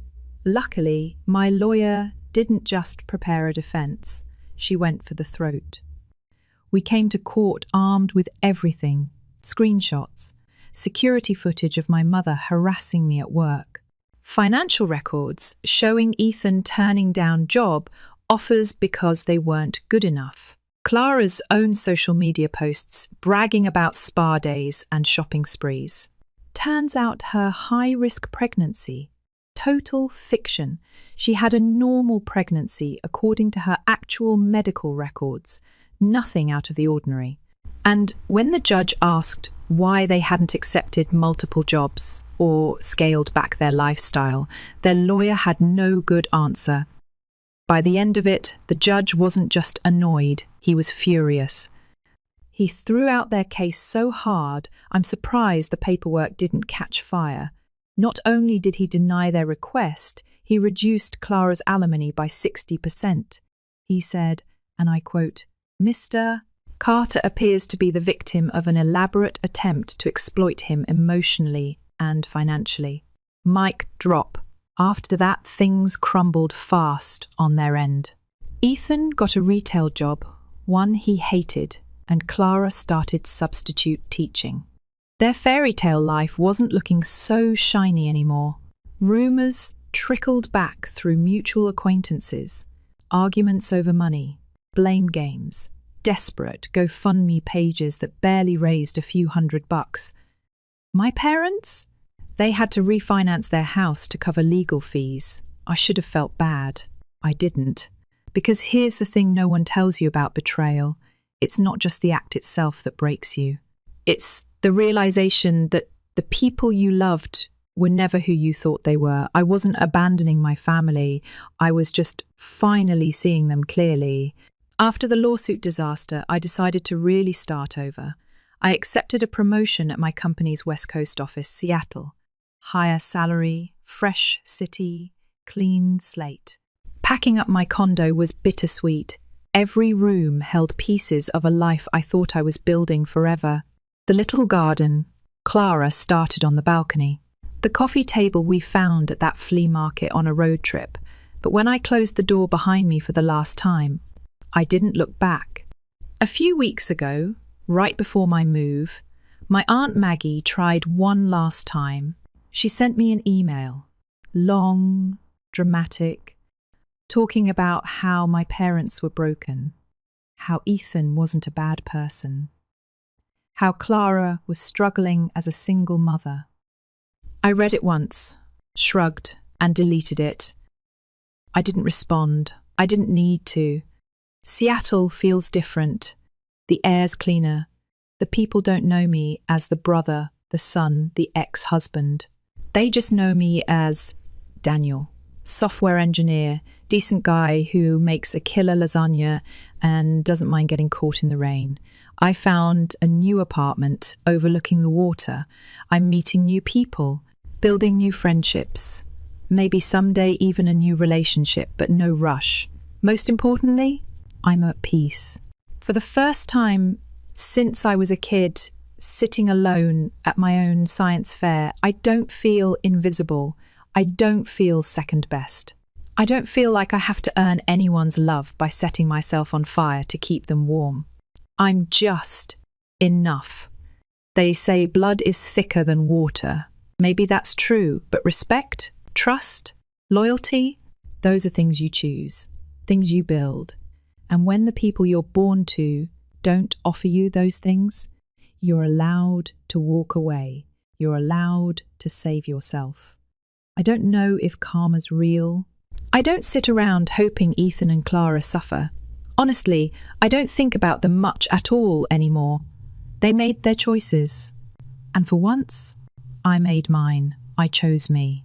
Luckily, my lawyer didn't just prepare a defense. She went for the throat. We came to court armed with everything, screenshots, security footage of my mother harassing me at work, financial records showing Ethan turning down job offers because they weren't good enough, Clara's own social media posts bragging about spa days and shopping sprees. Turns out her high-risk pregnancy, total fiction. She had a normal pregnancy according to her actual medical records. Nothing out of the ordinary. And when the judge asked why they hadn't accepted multiple jobs or scaled back their lifestyle, their lawyer had no good answer. By the end of it, the judge wasn't just annoyed, he was furious. He threw out their case so hard, I'm surprised the paperwork didn't catch fire. Not only did he deny their request, he reduced Clara's alimony by 60%. He said, and I quote, "Mr. Carter appears to be the victim of an elaborate attempt to exploit him emotionally and financially." Mic drop. After that, things crumbled fast on their end. Ethan got a retail job, one he hated, and Clara started substitute teaching. Their fairy tale life wasn't looking so shiny anymore. Rumours trickled back through mutual acquaintances, arguments over money, blame games, desperate GoFundMe pages that barely raised a few $100. My parents? They had to refinance their house to cover legal fees. I should have felt bad. I didn't. Because here's the thing no one tells you about betrayal. It's not just the act itself that breaks you. It's the realization that the people you loved were never who you thought they were. I wasn't abandoning my family. I was just finally seeing them clearly. After the lawsuit disaster, I decided to really start over. I accepted a promotion at my company's West Coast office, Seattle. Higher salary, fresh city, clean slate. Packing up my condo was bittersweet. Every room held pieces of a life I thought I was building forever. The little garden, Clara started on the balcony. The coffee table we found at that flea market on a road trip. But when I closed the door behind me for the last time, I didn't look back. A few weeks ago, right before my move, my Aunt Maggie tried one last time. She sent me an email, long, dramatic, talking about how my parents were broken, how Ethan wasn't a bad person, how Clara was struggling as a single mother. I read it once, shrugged, and deleted it. I didn't respond. I didn't need to. Seattle feels different. The air's cleaner. The people don't know me as the brother, the son, the ex-husband. They just know me as Daniel, software engineer, decent guy who makes a killer lasagna and doesn't mind getting caught in the rain. I found a new apartment overlooking the water. I'm meeting new people, building new friendships, maybe someday even a new relationship, but no rush. Most importantly, I'm at peace. For the first time since I was a kid, sitting alone at my own science fair, I don't feel invisible. I don't feel second best. I don't feel like I have to earn anyone's love by setting myself on fire to keep them warm. I'm just enough. They say blood is thicker than water. Maybe that's true, but respect, trust, loyalty, those are things you choose, things you build. And when the people you're born to don't offer you those things, you're allowed to walk away. You're allowed to save yourself. I don't know if karma's real. I don't sit around hoping Ethan and Clara suffer. Honestly, I don't think about them much at all anymore. They made their choices. And for once, I made mine. I chose me.